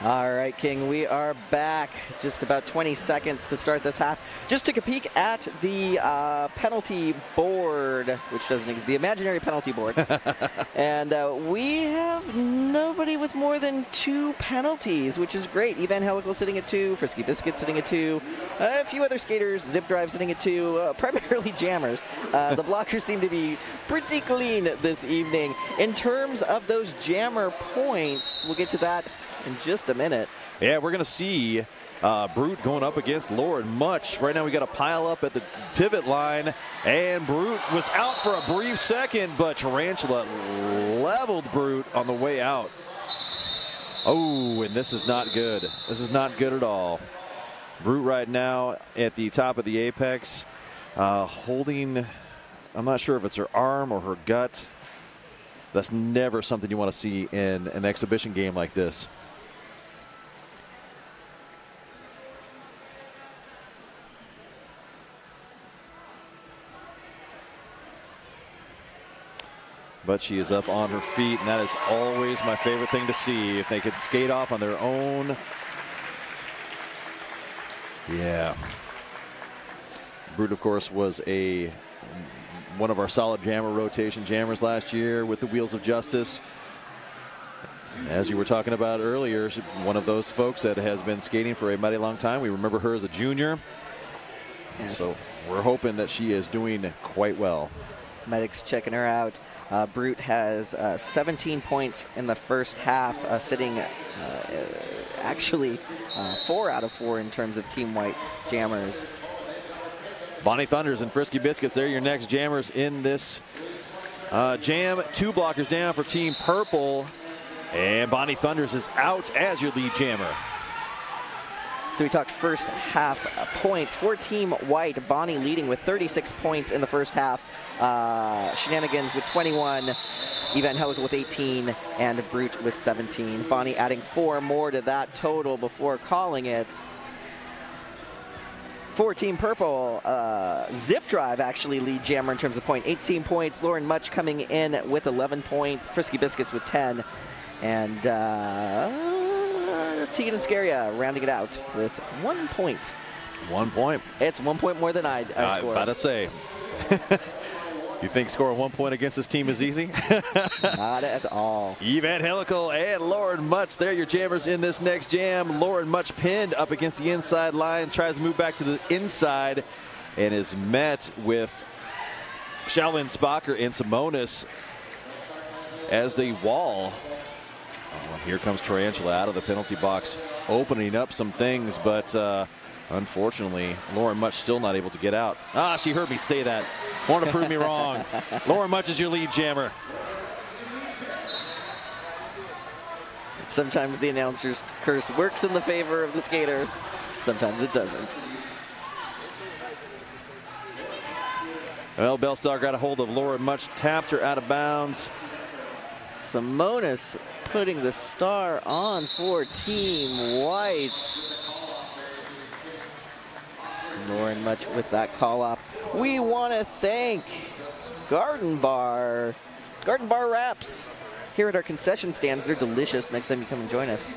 All right, King, we are back. Just about 20 seconds to start this half. Just took a peek at the penalty board, which doesn't exist, the imaginary penalty board. And we have nobody with more than 2 penalties, which is great. Evangelical sitting at 2, Frisky Biscuit sitting at 2, a few other skaters, Zip Drive sitting at 2, primarily jammers. The blockers seem to be pretty clean this evening. In terms of those jammer points, we'll get to that in just a minute. Yeah, we're going to see Brute going up against Lauren Much. Right now we got a pile up at the pivot line, and Brute was out for a brief second, but Tarantula leveled Brute on the way out. Oh, and this is not good. This is not good at all. Brute right now at the top of the apex, holding, I'm not sure if it's her arm or her gut. That's never something you want to see in an exhibition game like this. But she is up on her feet, and that is always my favorite thing to see. If they could skate off on their own. Yeah. Brute, of course, was one of our solid jammer rotation jammers last year with the Wheels of Justice. As you were talking about earlier, one of those folks that has been skating for a mighty long time. We remember her as a junior. Yes. So we're hoping that she is doing quite well. Medics checking her out. Brute has 17 points in the first half, sitting actually 4 out of 4 in terms of Team White jammers. Bonnie Thunders and Frisky Biscuits, they're your next jammers in this jam. 2 blockers down for Team Purple, and Bonnie Thunders is out as your lead jammer. So we talked first half points for Team White. Bonnie leading with 36 points in the first half. Shenanigans with 21. Evangelical with 18. And Brute with 17. Bonnie adding 4 more to that total before calling it. For Team Purple, Zip Drive actually lead jammer in terms of point. 18 points. Lauren Much coming in with 11 points. Frisky Biscuits with 10. And Tegan and Scaria rounding it out with 1 point. 1 point. It's 1 point more than I scored. About to say. You think scoring 1 point against this team is easy? Not at all. Evangelical and Lauren Much, they're your jammers in this next jam. Lauren Much pinned up against the inside line, tries to move back to the inside, and is met with Shaolin Spocker and Simonis as the wall. Oh, here comes Tarantula out of the penalty box, opening up some things, but unfortunately, Lauren Much still not able to get out. Ah, she heard me say that. Want to prove me wrong. Lauren Much is your lead jammer. Sometimes the announcer's curse works in the favor of the skater. Sometimes it doesn't. Well, Bellstar got a hold of Lauren Much, tapped her out of bounds. Simonis putting the star on for Team White. Lauren Much with that call off. We want to thank Garden Bar wraps here at our concession stands. They're delicious. Next time you come and join us,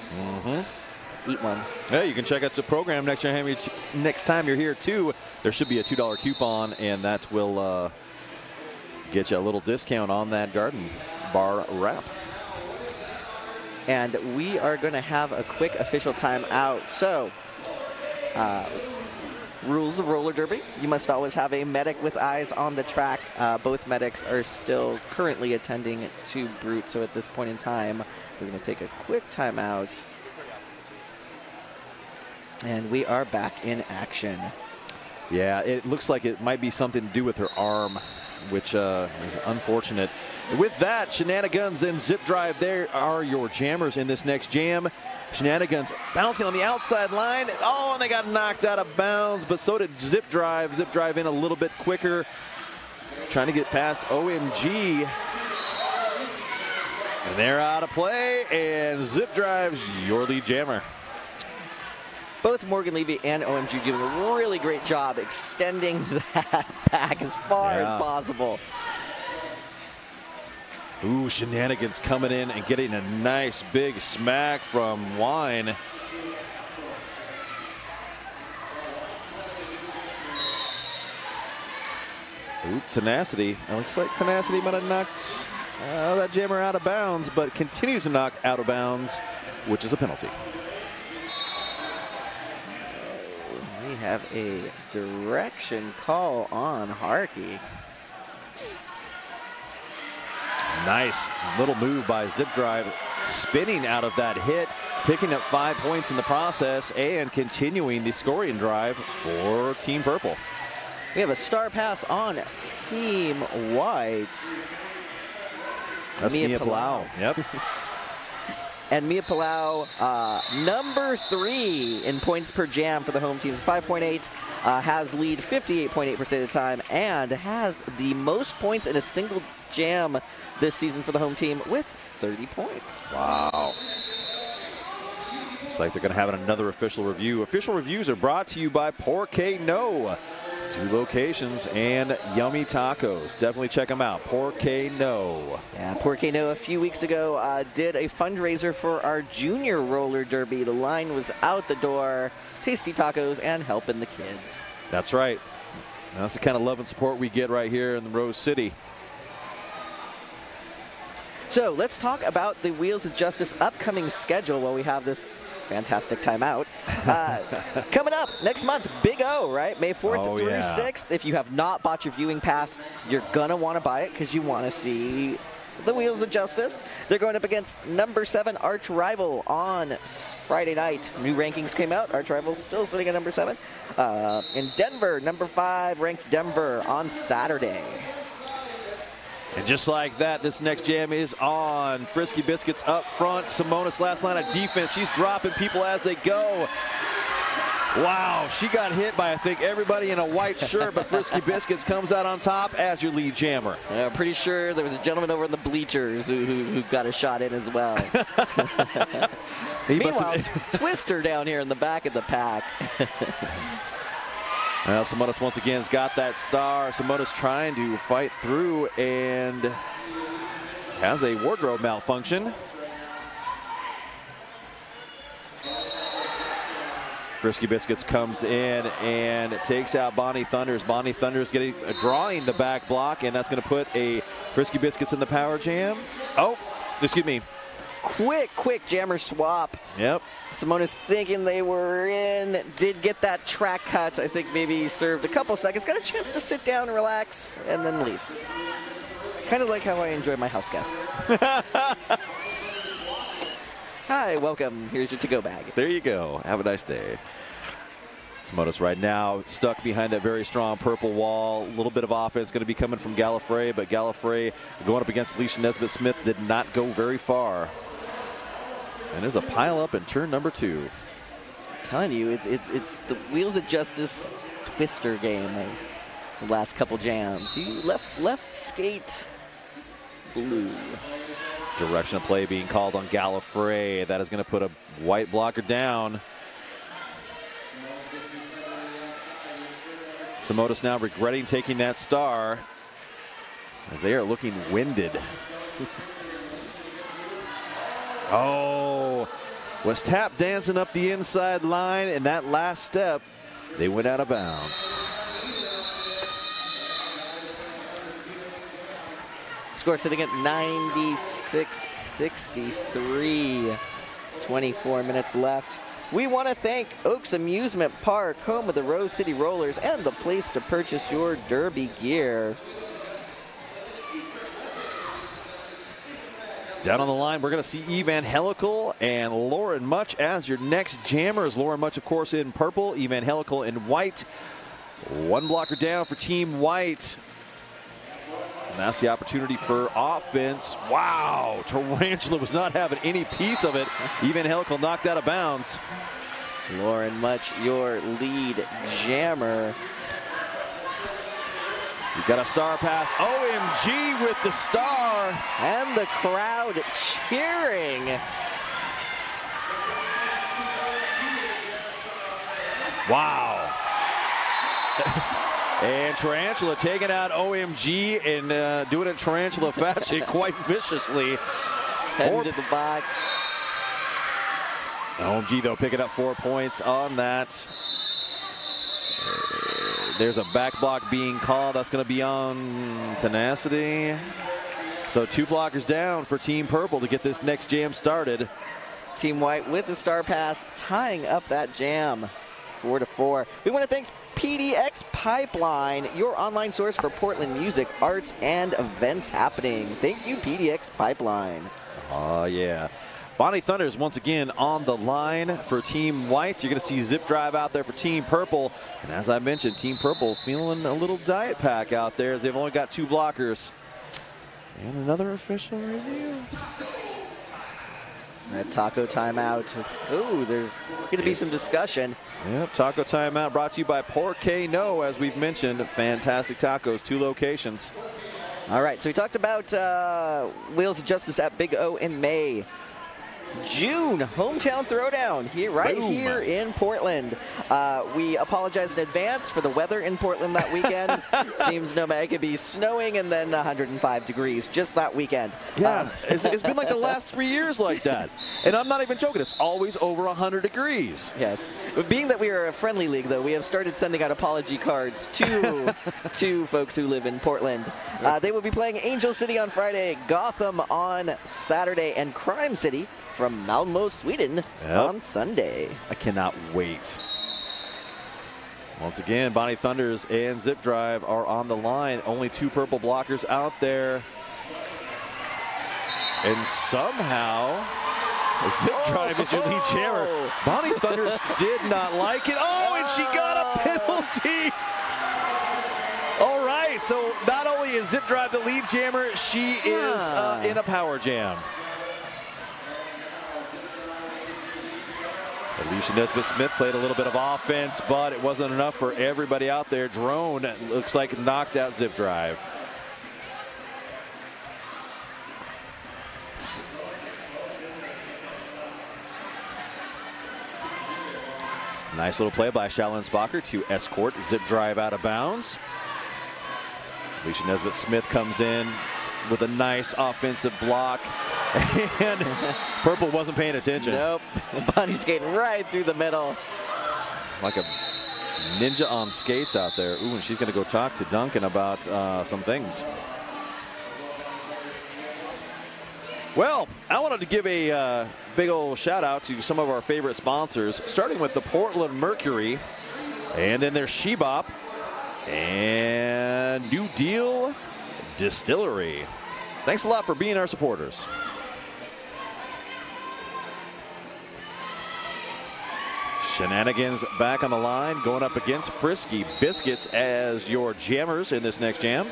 eat one. Yeah, you can check out the program next time you're here too. There should be a $2 coupon, and that will get you a little discount on that Garden Bar wrap. And we are going to have a quick official timeout. So, rules of roller derby: you must always have a medic with eyes on the track. Both medics are still currently attending to Brute, so at this point in time, we're going to take a quick timeout. And we are back in action. Yeah, it looks like it might be something to do with her arm, which is unfortunate. With that, Shenanigans and Zip Drive, there are your jammers in this next jam. Shenanigans bouncing on the outside line. Oh, and they got knocked out of bounds, but so did Zip Drive. Zip Drive in a little bit quicker, trying to get past OMG. And they're out of play, and Zip Drive's your lead jammer. Both Morgan Levy and OMG doing a really great job extending that back as far as possible. Ooh, Shenanigans coming in and getting a nice big smack from Wine. Ooh, Tenacity. It looks like Tenacity might have knocked that jammer out of bounds, but continues to knock out of bounds, which is a penalty. We have a direction call on Harkey. Nice little move by Zip Drive, spinning out of that hit, picking up 5 points in the process, and continuing the scoring drive for Team Purple. We have a star pass on Team White. That's Mia Palau. Yep. And Mia Palau, number 3 in points per jam for the home team, 5.8, has lead 58.8% of the time, and has the most points in a single jam this season for the home team with 30 points. Wow. Looks like they're going to have another official review. Official reviews are brought to you by Porque No. 2 locations and yummy tacos. Definitely check them out. Porque No. Yeah, Porque No a few weeks ago did a fundraiser for our junior roller derby. The line was out the door. Tasty tacos and helping the kids. That's right. That's the kind of love and support we get right here in the Rose City. So let's talk about the Wheels of Justice upcoming schedule while we have this fantastic timeout. Coming up next month, Big O, right? May 4th through 6th. If you have not bought your viewing pass, you're going to want to buy it because you want to see the Wheels of Justice. They're going up against number 7 Arch Rival on Friday night. New rankings came out. Arch Rival still sitting at number 7. In Denver, number 5 ranked Denver on Saturday. And just like that, this next jam is on. Frisky Biscuits up front. Simonis last line of defense. She's dropping people as they go. Wow, she got hit by, I think, everybody in a white shirt, but Frisky Biscuits comes out on top as your lead jammer. I'm pretty sure there was a gentleman over in the bleachers who got a shot in as well. Meanwhile, Twister down here in the back of the pack. Well, Simonis once again has got that star. Simonis trying to fight through and has a wardrobe malfunction. Frisky Biscuits comes in and takes out Bonnie Thunders. Bonnie Thunders drawing the back block, and that's going to put a Frisky Biscuits in the power jam. Oh, excuse me. Quick jammer swap. Yep. Simonis thinking they were in, did get that track cut. I think maybe served a couple seconds, got a chance to sit down, relax, and then leave. Kind of like how I enjoy my house guests. Hi, welcome. Here's your to-go bag. There you go. Have a nice day. Simonis right now stuck behind that very strong purple wall. A little bit of offense going to be coming from Gallifrey, but Gallifrey going up against Alicia Nesbitt-Smith did not go very far. And there's a pile up in turn number 2. I'm telling you, it's the Wheels of Justice Twister game. The last couple jams. You left skate blue. Direction of play being called on Gallifrey. That is going to put a white blocker down. Simonis now regretting taking that star as they are looking winded. Oh, was tap dancing up the inside line, and that last step, they went out of bounds. Score sitting at 96-63. 24 minutes left. We want to thank Oaks Amusement Park, home of the Rose City Rollers, and the place to purchase your derby gear. Down on the line, we're going to see Evangelical and Lauren Much as your next jammers. Lauren Much, of course, in purple, Evangelical in white. One blocker down for Team White. And that's the opportunity for offense. Wow, Tarantula was not having any piece of it. Evangelical knocked out of bounds. Lauren Much, your lead jammer. You've got a star pass. OMG with the star. And the crowd cheering. Wow. And Tarantula taking out OMG and doing it Tarantula fashion quite viciously. Heading to the box. OMG, though, picking up 4 points on that. There's a back block being called. That's going to be on Tenacity. So 2 blockers down for Team Purple to get this next jam started. Team White with the star pass, tying up that jam 4-4. We want to thank PDX Pipeline, your online source for Portland music, arts, and events happening. Thank you, PDX Pipeline. Oh, yeah. Bonnie Thunders once again on the line for Team White. You're going to see Zip Drive out there for Team Purple. And as I mentioned, Team Purple feeling a little diet pack out there as they've only got 2 blockers. And another official review. That taco timeout. There's going to be some discussion. Yep, taco timeout brought to you by Porque No, as we've mentioned. Fantastic tacos, 2 locations. All right, so we talked about Wheels of Justice at Big O in May. June, hometown throwdown right here in Portland. We apologize in advance for the weather in Portland that weekend. Seems no matter, it could be snowing and then 105 degrees just that weekend. Yeah, it's been like the last 3 years like that. And I'm not even joking, it's always over 100 degrees. Yes. But being that we are a friendly league, though, we have started sending out apology cards to folks who live in Portland. They will be playing Angel City on Friday, Gotham on Saturday, and Crime City from Malmö, Sweden on Sunday. I cannot wait. Once again, Bonnie Thunders and Zip Drive are on the line. Only 2 purple blockers out there. And somehow, Zip Drive is your lead jammer. Bonnie Thunders did not like it. Oh, and she got a penalty. All right, so not only is Zip Drive the lead jammer, she is in a power jam. Alicia Nesbitt-Smith played a little bit of offense, but it wasn't enough for everybody out there. Drone looks like knocked out Zip Drive. Nice little play by Shaolin Spocker to escort Zip Drive out of bounds. Alicia Nesbitt-Smith comes in with a nice offensive block. And Purple wasn't paying attention. Nope. Bonnie skating right through the middle. Like a ninja on skates out there. Ooh, and she's going to go talk to Duncan about some things. Well, I wanted to give a big old shout out to some of our favorite sponsors, starting with the Portland Mercury, and then there's Shebop and New Deal Distillery. Thanks a lot for being our supporters. Shenanigans back on the line, going up against Frisky Biscuits as your jammers in this next jam.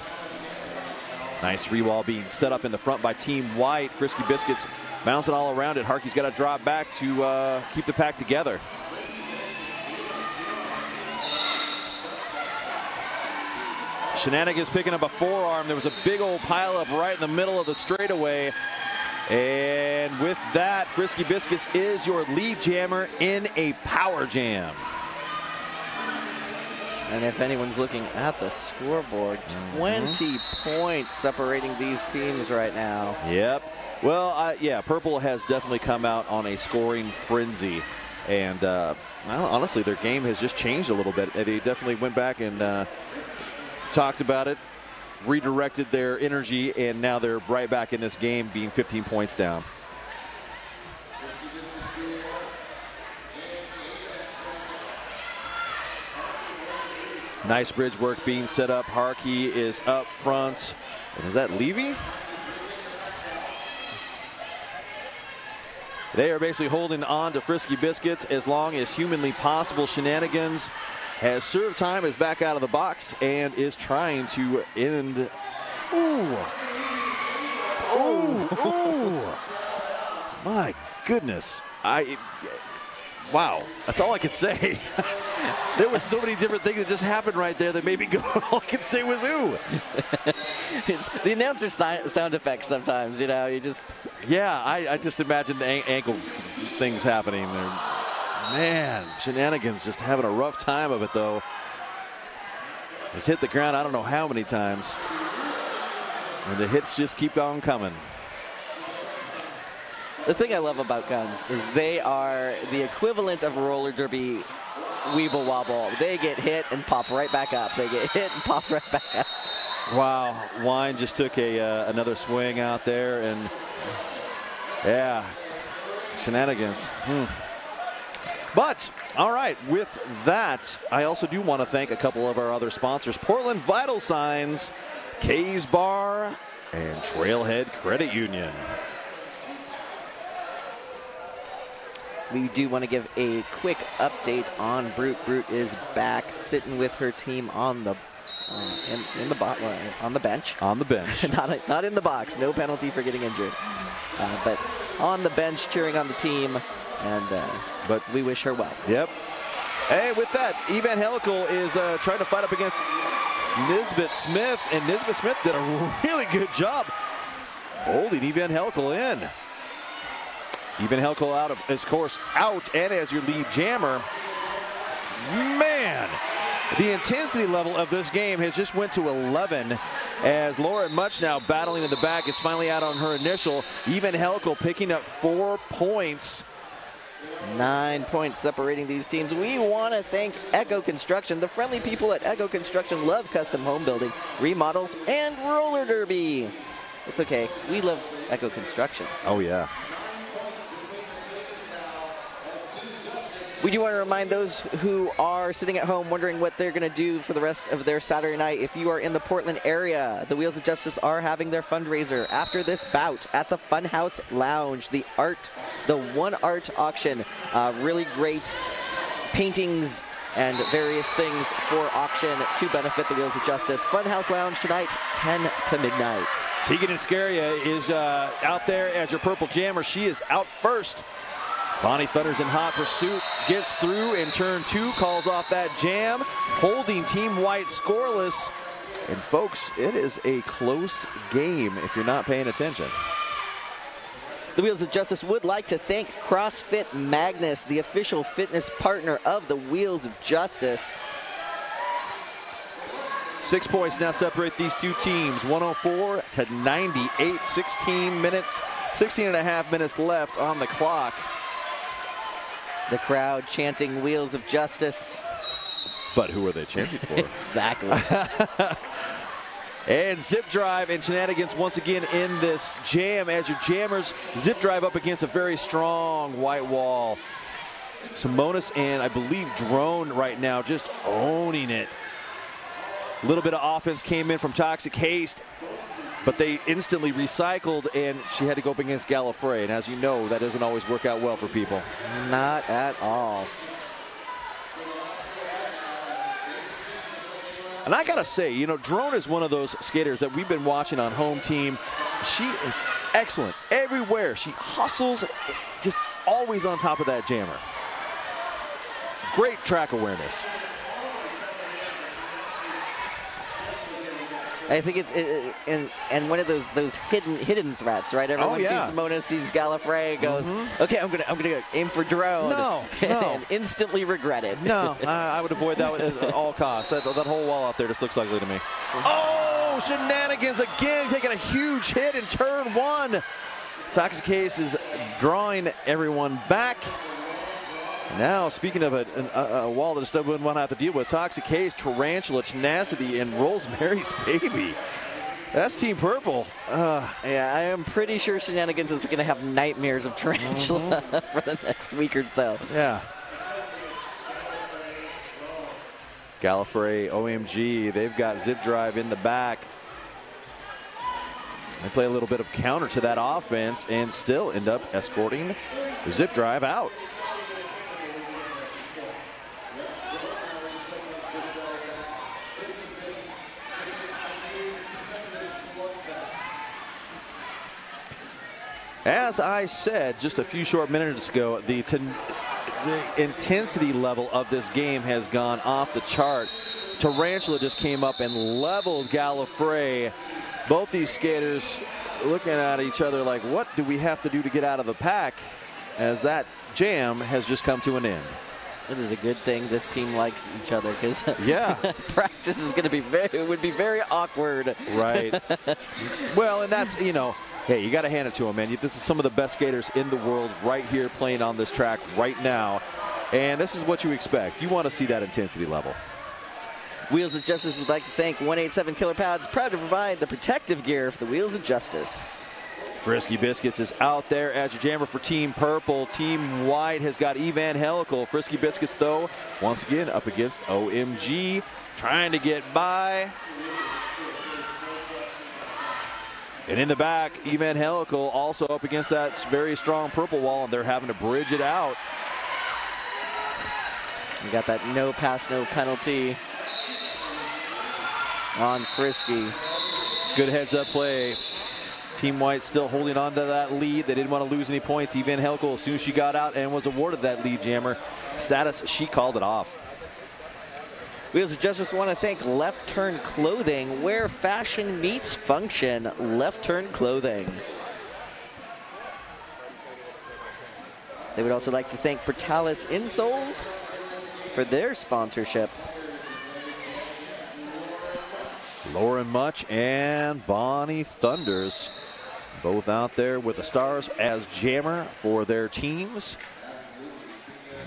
Nice rewall being set up in the front by Team White. Frisky Biscuits bouncing all around it. Harkey's got to drop back to keep the pack together. Shenanigans picking up a forearm. There was a big old pileup right in the middle of the straightaway. And with that, Frisky Biscuits is your lead jammer in a power jam. And if anyone's looking at the scoreboard, 20 points separating these teams right now. Yep. Well, yeah, Purple has definitely come out on a scoring frenzy. And well, honestly, their game has just changed a little bit. They definitely went back and talked about it, redirected their energy, and now they're right back in this game being 15 points down. Nice bridge work being set up. Harkey is up front. And is that Levy? They are basically holding on to Frisky Biscuits as long as humanly possible. Shenanigans has served time, is back out of the box, and is trying to end. Ooh. Ooh. Ooh. My goodness. Wow. That's all I could say. There was so many different things that just happened right there that made me go, all I could say was ooh. It's the announcer sound effects sometimes, you know, you just. Yeah, I just imagine the ankle things happening there. Man, Shenanigans just having a rough time of it, though. has hit the ground I don't know how many times. And the hits just keep on coming. The thing I love about guns is they are the equivalent of roller derby weeble wobble. They get hit and pop right back up. They get hit and pop right back up. Wow, Wine just took another swing out there, and yeah, shenanigans. But all right, with that, I also do want to thank a couple of our other sponsors: Portland Vital Signs, K's Bar, and Trailhead Credit Union. We do want to give a quick update on Brute. Brute is back, sitting with her team on the on the bench. On the bench. not in the box. No penalty for getting injured. But on the bench, cheering on the team, and but we wish her well. Yep. Hey, with that, Evangelical is trying to fight up against Nisbet Smith, and Nisbet Smith did a really good job holding Evangelical in. Evangelical out of his course out, and as your lead jammer, man, the intensity level of this game has just went to 11 as Lauren Much now battling in the back is finally out on her initial. Evangelical picking up 4 points. 9 points separating these teams. We want to thank Echo Construction. The friendly people at Echo Construction love custom home building, remodels, and roller derby. It's okay. We love Echo Construction. Oh, yeah. We do want to remind those who are sitting at home wondering what they're going to do for the rest of their Saturday night. If you are in the Portland area, the Wheels of Justice are having their fundraiser after this bout at the Funhouse Lounge. The one art auction, really great paintings and various things for auction to benefit the Wheels of Justice. Funhouse Lounge tonight, 10 to midnight. Tegan Iscaria is out there as your purple jammer. She is out first. Bonnie Thunder's in hot pursuit, gets through in turn 2, calls off that jam, holding Team White scoreless. And folks, it is a close game if you're not paying attention. The Wheels of Justice would like to thank CrossFit Magnus, the official fitness partner of the Wheels of Justice. 6 points now separate these two teams, 104 to 98, 16 and a half minutes left on the clock. The crowd chanting Wheels of Justice. But who are they chanting for? Exactly. And Zip Drive and shenanigans once again in this jam as your jammers zip drive up against a very strong white wall. Simonis and I believe Drone right now just owning it. A little bit of offense came in from Toxic Haste, but they instantly recycled, and she had to go up against Gallifrey. And as you know, that doesn't always work out well for people. Not at all. And I gotta say, you know, Drone is one of those skaters that we've been watching on home team. She is excellent everywhere. She hustles, just always on top of that jammer. Great track awareness. I think it's and one of those hidden threats, right? Everyone sees Simona, sees Gallifrey, goes, okay, I'm gonna aim for Drone. No. And instantly regret it. No, I would avoid that at all costs. That whole wall out there just looks ugly to me. Oh, shenanigans again, taking a huge hit in turn 1. Toxic Case is drawing everyone back. Now, speaking of a wall that just wouldn't want to have to deal with, Toxic Haze, Tarantula, Tenacity, and Rosemary's Baby. That's Team Purple. Yeah, I am pretty sure Shenanigans is going to have nightmares of Tarantula for the next week or so. Yeah. Gallifrey, OMG, they've got Zip Drive in the back. They play a little bit of counter to that offense and still end up escorting Zip Drive out. As I said just a few short minutes ago, the intensity level of this game has gone off the chart. Tarantula just came up and leveled Gallifrey. Both these skaters looking at each other like, what do we have to do to get out of the pack, as that jam has just come to an end. It is a good thing this team likes each other, because Yeah. practice is going to be would be very awkward. Right. Well, and that's, you know, hey, you got to hand it to them, man. This is some of the best skaters in the world right here playing on this track right now. And this is what you expect. You want to see that intensity level. Wheels of Justice would like to thank 187 Killer Pads, proud to provide the protective gear for the Wheels of Justice. Frisky Biscuits is out there as your jammer for Team Purple. Team White has got Evangelical. Frisky Biscuits, though, once again up against OMG, trying to get by. And in the back, Evangelical also up against that very strong purple wall, and they're having to bridge it out. You got that no pass, no penalty on Frisky. Good heads-up play. Team White still holding on to that lead. They didn't want to lose any points. Evangelical, as soon as she got out and was awarded that lead jammer status, she called it off. Wheels of Justice want to thank Left Turn Clothing, where fashion meets function. Left Turn Clothing. They would also like to thank Portalis Insoles for their sponsorship. Lauren Much and Bonnie Thunders, both out there with the Stars as jammer for their teams.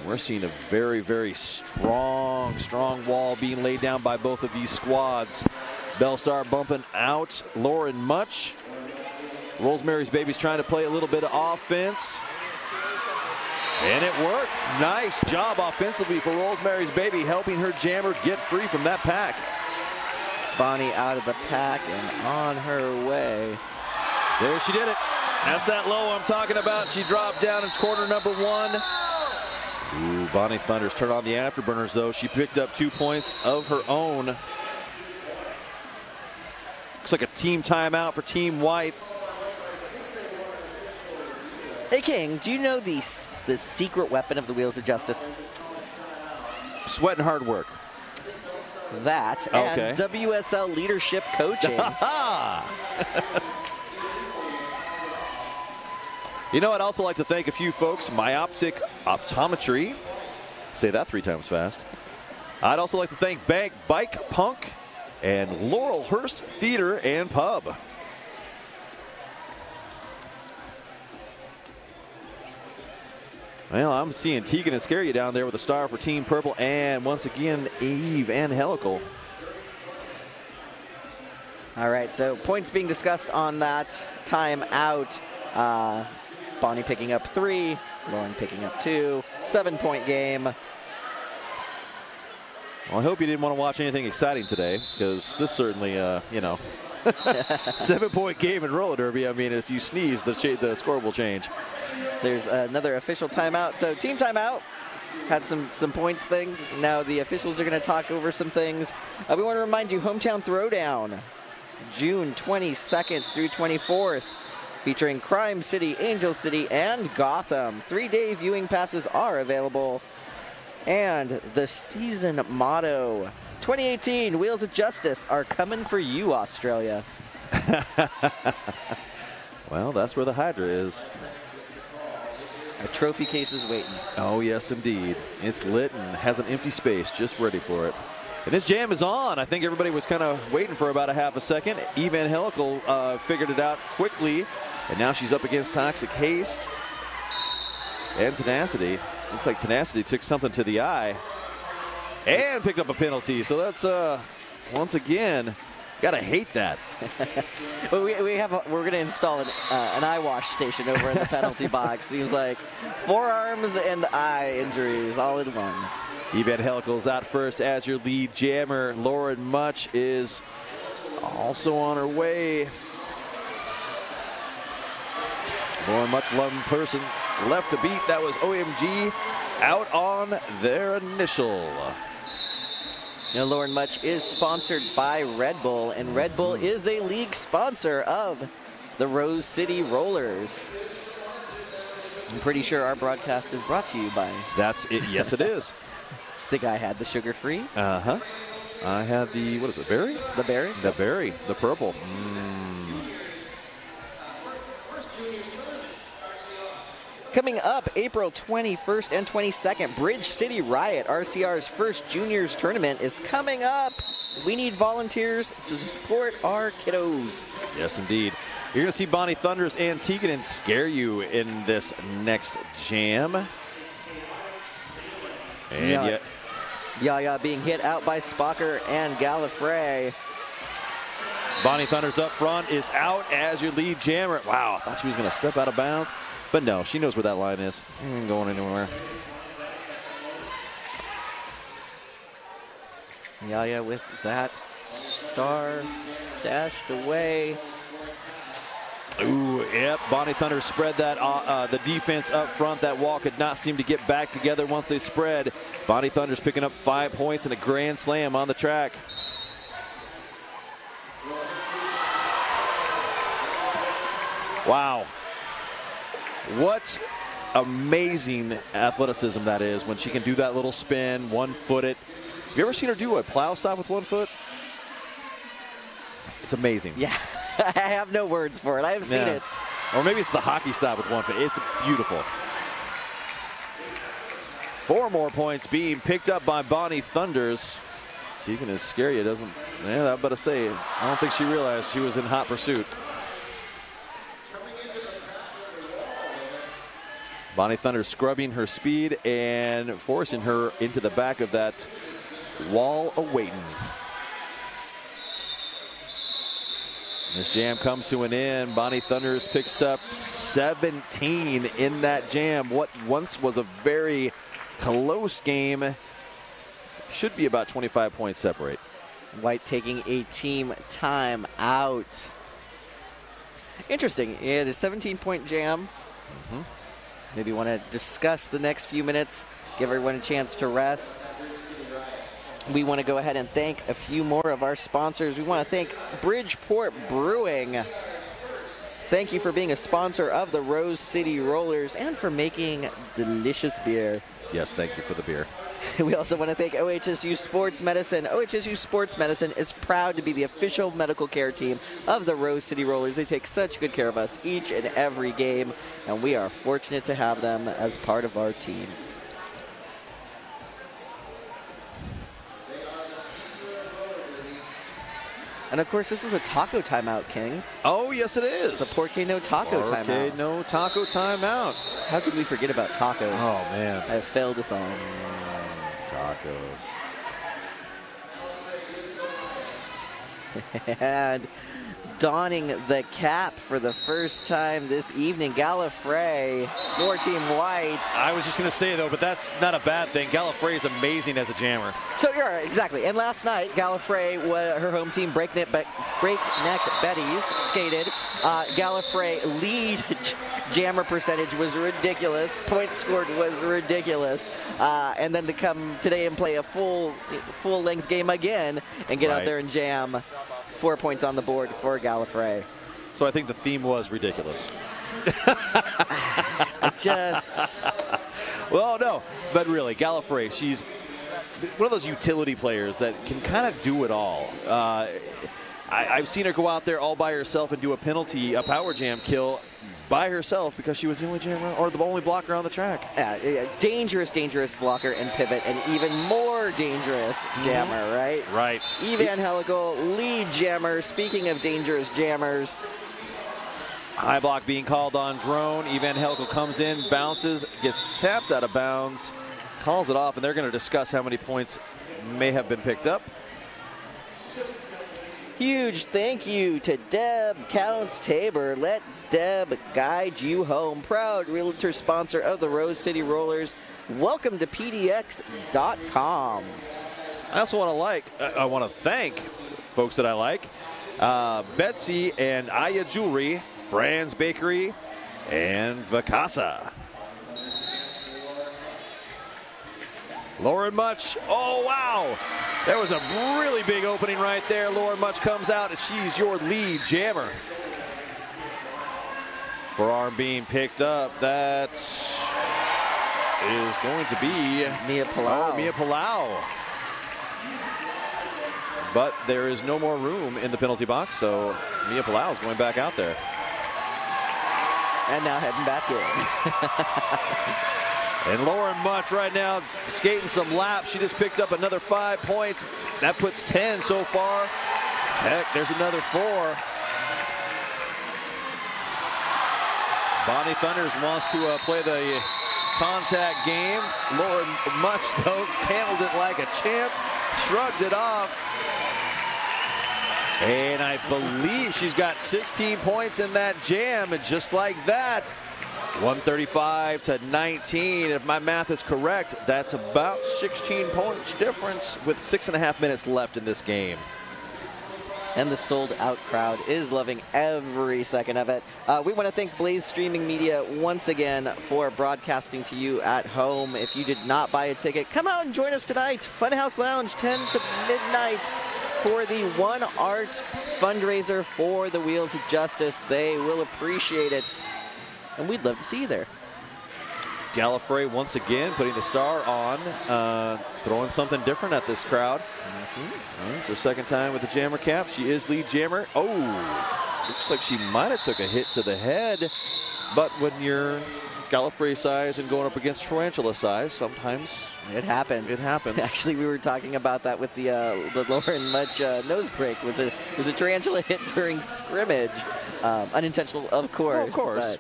We're seeing a very, very strong wall being laid down by both of these squads. Bellstar bumping out Lauren Much. Rosemary's Baby's trying to play a little bit of offense. And it worked. Nice job offensively for Rosemary's Baby, helping her jammer get free from that pack. Bonnie out of the pack and on her way. There she did it. That's that low I'm talking about. She dropped down in corner number 1. Ooh, Bonnie Thunders turned on the afterburners, though. She picked up 2 points of her own. Looks like a team timeout for Team White. Hey, King, do you know the secret weapon of the Wheels of Justice? Sweat and hard work. That and WSL leadership coaching. You know, I'd also like to thank a few folks. Myoptic Optometry. Say that 3 times fast. I'd also like to thank Bike Punk and Laurelhurst Theater and Pub. Well, I'm seeing Tegan and Scary down there with a star for Team Purple, and once again, Evangelical. All right, so points being discussed on that timeout. Bonnie picking up 3, Lauren picking up 2, 7-point game. Well, I hope you didn't want to watch anything exciting today, because this certainly, you know, 7-point game in roller derby. I mean, if you sneeze, the score will change. There's another official timeout. So team timeout had some points things. Now the officials are going to talk over some things. We want to remind you, Hometown Throwdown, June 22nd through 24th, featuring Crime City, Angel City, and Gotham. 3-day viewing passes are available. And the season motto, 2018 Wheels of Justice are coming for you, Australia. Well, that's where the Hydra is. A trophy case is waiting. Oh, yes, indeed. It's lit and has an empty space just ready for it. And this jam is on. I think everybody was kind of waiting for about a half a second. Evangelical figured it out quickly, and now she's up against Toxic Haste and Tenacity. Looks like Tenacity took something to the eye and picked up a penalty. So that's, once again, gotta hate that. Well, we're going to install an eye wash station over in the penalty box. Seems like forearms and eye injuries all in one. Evangelical's out first as your lead jammer. Lauren Much is also on her way. Lauren Much, one person left to beat. That was OMG out on their initial. You know, Lauren Much is sponsored by Red Bull, and Red Bull is a league sponsor of the Rose City Rollers. I'm pretty sure our broadcast is brought to you by. That's it. Yes, it is. The guy had the sugar-free. Uh-huh. I had the, what is it, berry? The berry? The berry, the purple. Coming up April 21st and 22nd, Bridge City Riot, RCR's first juniors tournament, is coming up. We need volunteers to support our kiddos. Yes, indeed. You're going to see Bonnie Thunders and Tegan scare you in this next jam. And yet, Yaya being hit out by Spocker and Gallifrey. Bonnie Thunders up front is out as your lead jammer. Wow, I thought she was going to step out of bounds. But no, she knows where that line is. Ain't going anywhere. Yaya with that star stashed away. Ooh, yep. Bonnie Thunder spread that the defense up front. That wall could not seem to get back together once they spread. Bonnie Thunder's picking up 5 points and a grand slam on the track. Wow. What amazing athleticism that is when she can do that little spin, one-footed. Have you ever seen her do a plow stop with 1 foot? It's amazing. Yeah, I have no words for it. I have seen it. Or maybe it's the hockey stop with 1 foot. It's beautiful. 4 more points being picked up by Bonnie Thunders. Tegan is scary. It doesn't, yeah, I'm about to say, I don't think she realized she was in hot pursuit. Bonnie Thunder scrubbing her speed and forcing her into the back of that wall awaiting. This jam comes to an end. Bonnie Thunders picks up 17 in that jam. What once was a very close game should be about 25 points separate. White taking a team time out. Interesting. Yeah, the 17-point jam. Maybe want to discuss the next few minutes, give everyone a chance to rest. We want to go ahead and thank a few more of our sponsors. We want to thank Bridgeport Brewing. Thank you for being a sponsor of the Rose City Rollers and for making delicious beer. Yes, thank you for the beer. We also want to thank OHSU Sports Medicine. OHSU Sports Medicine is proud to be the official medical care team of the Rose City Rollers. They take such good care of us each and every game, and we are fortunate to have them as part of our team. And of course, this is a taco timeout, King. Oh, yes, it is. It's a Porque No Taco timeout. Porque No Taco timeout. How could we forget about tacos? Oh, man. I have failed us all. Tacos. And donning the cap for the first time this evening, Gallifrey, your team white. I was just going to say, though, but that's not a bad thing. Gallifrey is amazing as a jammer. So you're right, exactly. And last night, Gallifrey, her home team, Breakneck Betties, skated. Gallifrey lead jammer percentage was ridiculous. Points scored was ridiculous. And then to come today and play a full-length game again and get out there and jam. 4 points on the board for Gallifrey. So I think the theme was ridiculous. Well, no, but really, Gallifrey, she's one of those utility players that can kind of do it all. I've seen her go out there all by herself and do a power jam kill by herself because she was the only jammer or the only blocker on the track. Dangerous blocker and pivot, and even more dangerous jammer, right? Right. Evangelical lead jammer. Speaking of dangerous jammers. High block being called on drone. Evangelical comes in, bounces, gets tapped out of bounds, calls it off, and they're going to discuss how many points may have been picked up. Huge thank you to Deb Counts-Tabor. Let Deb guide you home. Proud realtor sponsor of the Rose City Rollers. Welcome to PDX.com. I also want to thank folks that I like. Betsy and Aya Jewelry, Fran's Bakery, and Vacasa. Lauren Much, oh wow, there was a really big opening right there. Lauren Much comes out and she's your lead jammer. Forearm being picked up, that is going to be Mia Palau. Oh, Mia Palau. But there is no more room in the penalty box, so Mia Palau is going back out there. And now heading back in. And Lauren Much right now skating some laps. She just picked up another 5 points. That puts 10 so far. Heck, there's another 4. Bonnie Thunders wants to play the contact game. Lauren Much, though, handled it like a champ, shrugged it off. And I believe she's got 16 points in that jam, and just like that, 135 to 19. If my math is correct, that's about 16 points difference with 6.5 minutes left in this game. And the sold-out crowd is loving every second of it. We want to thank Blaze Streaming Media once again for broadcasting to you at home. If you did not buy a ticket, come out and join us tonight. Funhouse Lounge, 10 to midnight, for the One Art fundraiser for the Wheels of Justice. They will appreciate it, and we'd love to see you there. Gallifrey once again putting the star on, throwing something different at this crowd. It's her second time with the jammer cap. She is lead jammer. Oh, looks like she might have took a hit to the head, but when you're Gallifrey size and going up against Tarantula size, sometimes it happens. It happens. Actually, we were talking about that with the Lauren Much nose break. Was a Tarantula hit during scrimmage, unintentional, of course. Well, of course,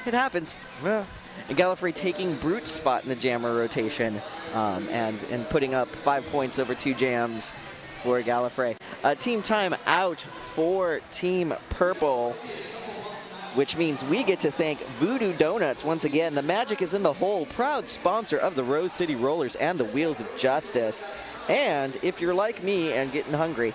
but it happens. Yeah. And Gallifrey taking Brute's spot in the jammer rotation, and putting up 5 points over 2 jams for Gallifrey. Team time out for Team Purple, which means we get to thank Voodoo Donuts once again. The magic is in the hole, proud sponsor of the Rose City Rollers and the Wheels of Justice. And if you're like me and getting hungry,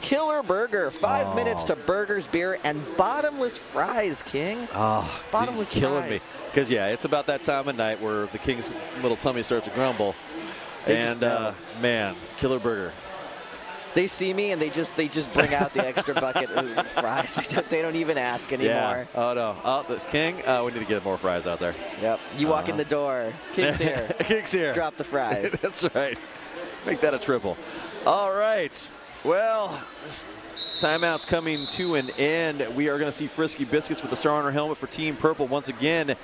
Killer Burger, 5 minutes to burgers, beer, and bottomless fries, King. Oh, bottomless killing fries. me. Because, yeah, it's about that time of night where the King's little tummy starts to grumble. Man, Killer Burger. They see me and they just bring out the extra bucket of fries. They don't even ask anymore. Yeah. Oh, no. Oh, this King. We need to get more fries out there. Yep. You walk in the door. King's here. King's here. Drop the fries. That's right. Make that a triple. All right. Well, this timeout's coming to an end. We are going to see Frisky Biscuits with the star on her helmet for Team Purple once again.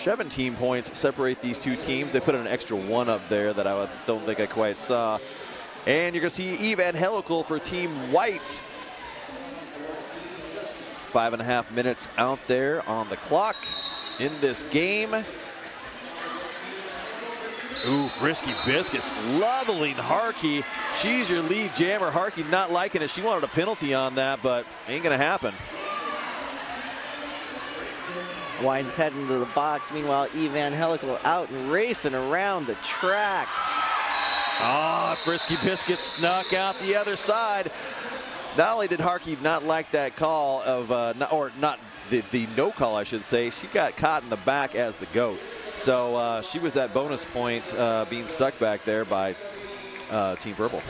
17 points separate these two teams. They put an extra 1 up there that I don't think I quite saw. And you're going to see Evangelical for Team White. 5.5 minutes out there on the clock in this game. Ooh, Frisky Biscuits leveling Harkey. She's your lead jammer. Harkey not liking it. She wanted a penalty on that, but ain't going to happen. Wine's heading to the box. Meanwhile, Evangelical out and racing around the track. Ah, Frisky Biscuits snuck out the other side. Not only did Harkey not like that call of, the no call, I should say, she got caught in the back as the goat. So she was that bonus point being stuck back there by Team Purple.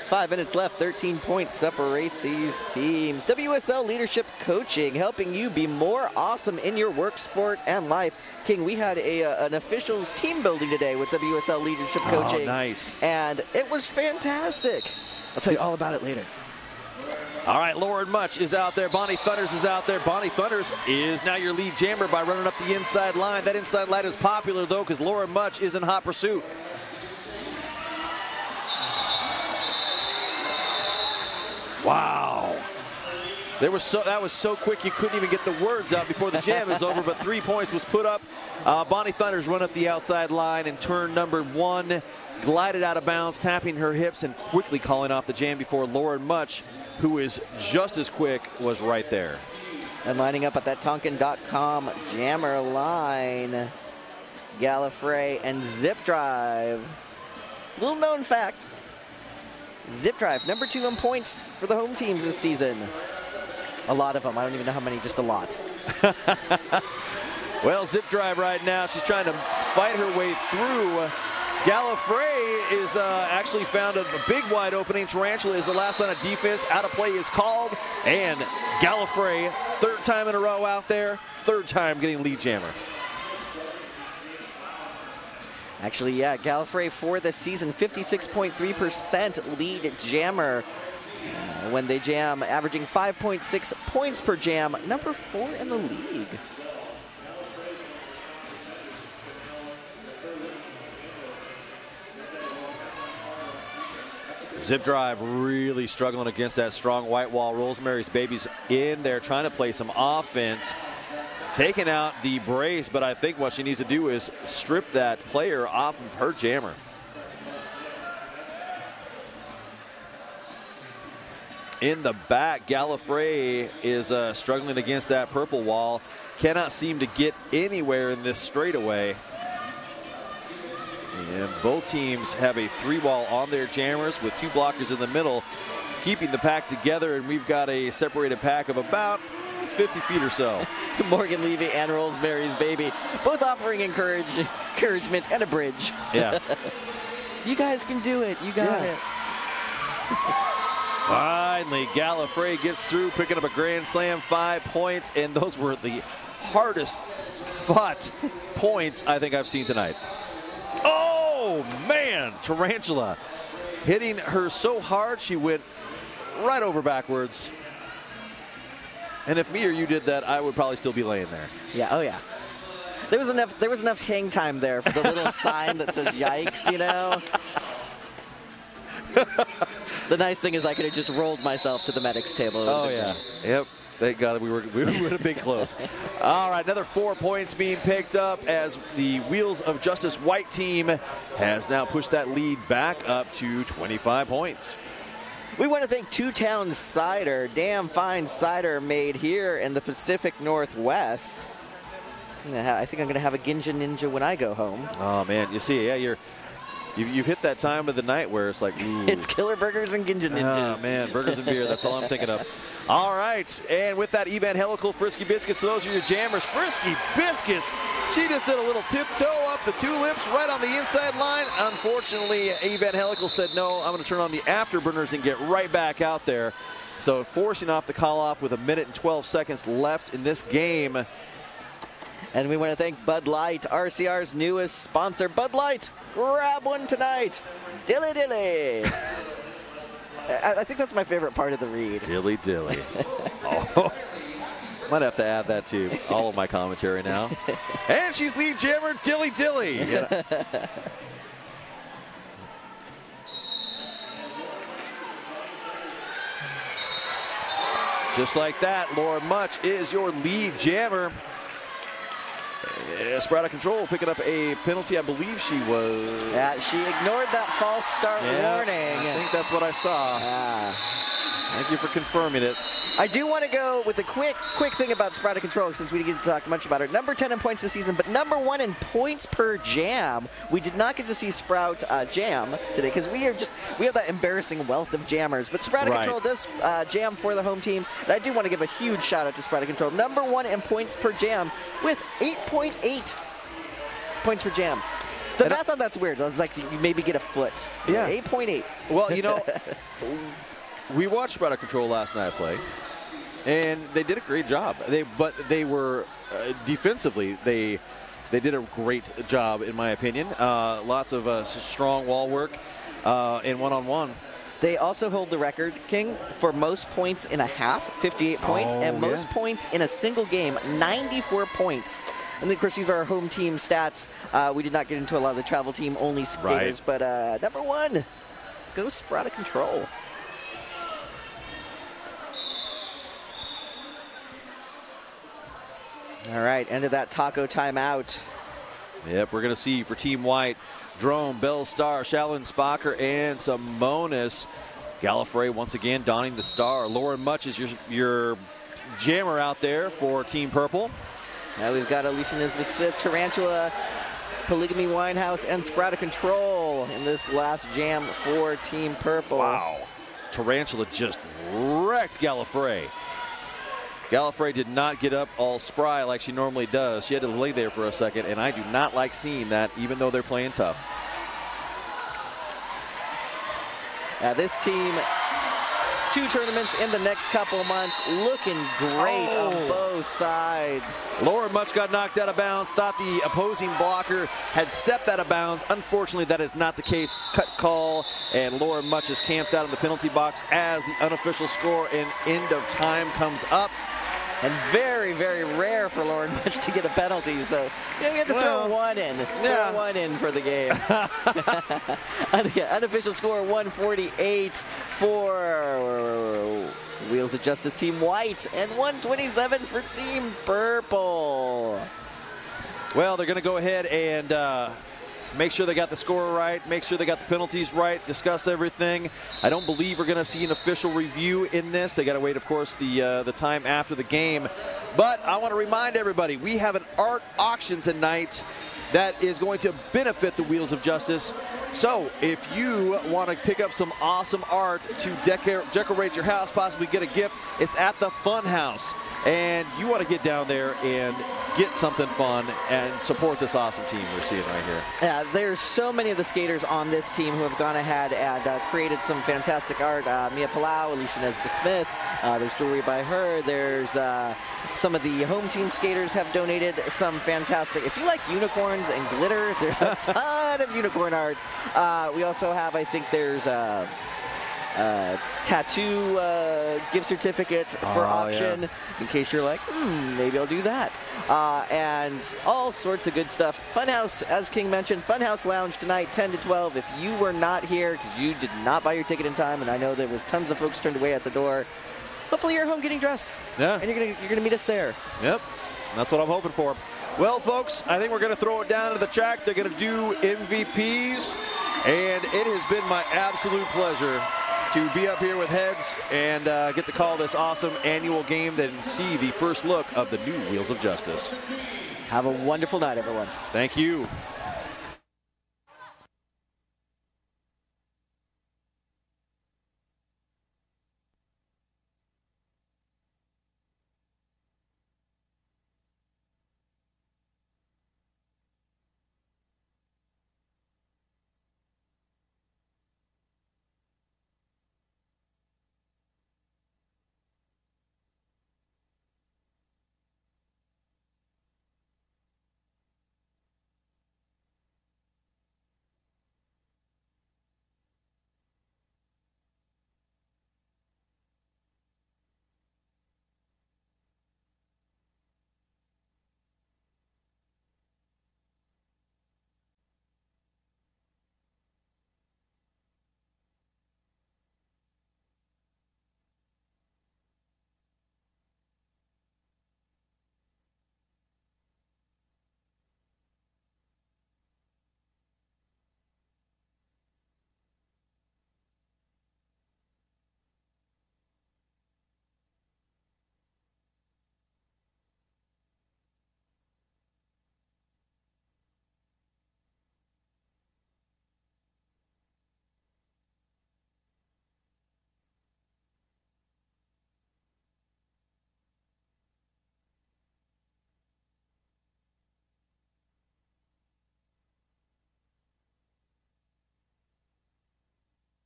5 minutes left, 13 points separate these teams. WSL Leadership Coaching, helping you be more awesome in your work, sport, and life. King, we had an officials team building today with WSL Leadership Coaching. Oh, nice. And it was fantastic. I'll tell you all about it later. All right, Lauren Much is out there. Bonnie Thunders is out there. Bonnie Thunders is now your lead jammer by running up the inside line. That inside line is popular, though, because Lauren Much is in hot pursuit. Wow. That was so quick you couldn't even get the words out before the jam is over, but 3 points was put up. Bonnie Thunders run up the outside line and turn number 1, glided out of bounds, tapping her hips and quickly calling off the jam before Lauren Much, who is just as quick, was right there. And lining up at that Tonkin.com jammer line, Gallifrey and Zip Drive. Little known fact, Zip Drive, number 2 in points for the home teams this season. A lot of them. I don't even know how many, just a lot. Well, Zip Drive right now, she's trying to fight her way through. Gallifrey is actually found a big wide opening. Tarantula is the last line of defense. Out of play is called. And Gallifrey, 3rd time in a row out there, 3rd time getting lead jammer. Actually, yeah, Gallifrey for the season, 56.3% lead jammer. When they jam, averaging 5.6 points per jam, number 4 in the league. Zip drive really struggling against that strong white wall. Rosemary's Baby's in there trying to play some offense, taking out the brace, but I think what she needs to do is strip that player off of her jammer. In the back, Gallifrey is struggling against that purple wall. Cannot seem to get anywhere in this straightaway. And both teams have a 3-wall on their jammers with 2 blockers in the middle, keeping the pack together, and we've got a separated pack of about 50 feet or so. Morgan Levy and Rosemary's Baby, both offering encouragement and a bridge. Yeah. You guys can do it. You got it. Finally, Gallifrey gets through, picking up a grand slam, 5 points, and those were the hardest fought points I think I've seen tonight. Oh, man, Tarantula hitting her so hard she went right over backwards. And if me or you did that, I would probably still be laying there. Yeah, oh yeah. There was enough hang time there for the little sign that says yikes, you know. The nice thing is I could have just rolled myself to the medics table. Oh yeah. Yep. Thank God we would have been close. All right, another 4 points being picked up as the Wheels of Justice white team has now pushed that lead back up to 25 points. We want to thank Two Town Cider, damn fine cider made here in the Pacific Northwest. I think I'm going to have a Ginja Ninja when I go home. Oh man, you see, yeah, you've hit that time of the night where it's like, ooh. It's killer burgers and Ginja Ninjas. Oh man, burgers and beer, that's all I'm thinking of. All right, and with that Evangelical Frisky Biscuits, so those are your jammers. Frisky Biscuits, she just did a little tiptoe up the tulips right on the inside line. Unfortunately, Evangelical said, no, I'm going to turn on the afterburners and get right back out there. So forcing off the call off with 1 minute and 12 seconds left in this game. And we want to thank Bud Light, RCR's newest sponsor. Bud Light, grab one tonight. Dilly dilly. I think that's my favorite part of the read. Dilly dilly. Oh. Might have to add that to all of my commentary now. And she's lead jammer, Dilly dilly. Yeah. Just like that, Laura Much is your lead jammer. Spread out of control, picking up a penalty. I believe she was. Yeah, she ignored that false start warning. I think that's what I saw. Thank you for confirming it. I do want to go with a quick thing about Spread Out of Control since we didn't get to talk much about her. Number 10 in points this season, but number 1 in points per jam. We did not get to see Sprout jam today because we have that embarrassing wealth of jammers. But Spread Out of Control does jam for the home teams. And I do want to give a huge shout out to Spread Out of Control. Number 1 in points per jam with 8.8 points per jam. The math on that's weird. It's like you maybe get a foot. Yeah. 8.8. Well, you know, we watched Spread Out of Control last night play. And they did a great job. But they were defensively, they did a great job, in my opinion. Lots of strong wall work and one-on-one. They also hold the record, King, for most points in a half, 58 points, and most points in a single game, 94 points. And then, of course, these are our home team stats. We did not get into a lot of the travel team only skaters, but number 1 goes Spread Out of Control. All right, end of that taco timeout. Yep, we're going to see for Team White, Drone, Bell Star, Shallon Spocker, and Simonis. Gallifrey once again donning the star. Lauren Much is your jammer out there for Team Purple. Now we've got Alicia Nisbeth Smith, Tarantula, Polygamy Winehouse, and Spread Out of Control in this last jam for Team Purple. Wow. Tarantula just wrecked Gallifrey. Gallifrey did not get up all spry like she normally does. She had to lay there for a second, and I do not like seeing that, even though they're playing tough. This team 2 tournaments in the next couple months. Looking great on both sides. Lauren Much got knocked out of bounds. Thought the opposing blocker had stepped out of bounds. Unfortunately, that is not the case. Cut call, and Lauren Much is camped out in the penalty box as the unofficial score and end of time comes up. And very, very rare for Lauren Much to get a penalty, so we have to throw one in. Yeah. Throw one in for the game. Unofficial score 148 for Wheels of Justice Team White and 127 for Team Purple. Well, they're going to go ahead and make sure they got the score right, make sure they got the penalties right, discuss everything. I don't believe we're going to see an official review in this. They got to wait, of course, the time after the game. But I want to remind everybody, we have an art auction tonight that is going to benefit the Wheels of Justice. So if you want to pick up some awesome art to decorate your house, possibly get a gift, it's at the Fun House. And you want to get down there and get something fun and support this awesome team we're seeing right here. Yeah, there's so many of the skaters on this team who have gone ahead and created some fantastic art. Mia Palau, Alicia Nesbitt-Smith, there's jewelry by her. There's some of the home team skaters have donated some fantastic. If you like unicorns and glitter, there's a ton of unicorn art. We also have, I think there's tattoo gift certificate for auction, in case you're like, maybe I'll do that. And all sorts of good stuff. Funhouse, as King mentioned, Funhouse Lounge tonight, 10 to 12. If you were not here because you did not buy your ticket in time, and I know there was tons of folks turned away at the door, hopefully you're home getting dressed. Yeah. And you're gonna meet us there. Yep. That's what I'm hoping for. Well, folks, I think we're going to throw it down to the track. They're going to do MVPs, and it has been my absolute pleasure to be up here with Heads and get to call this awesome annual game and see the first look of the new Wheels of Justice. Have a wonderful night, everyone. Thank you.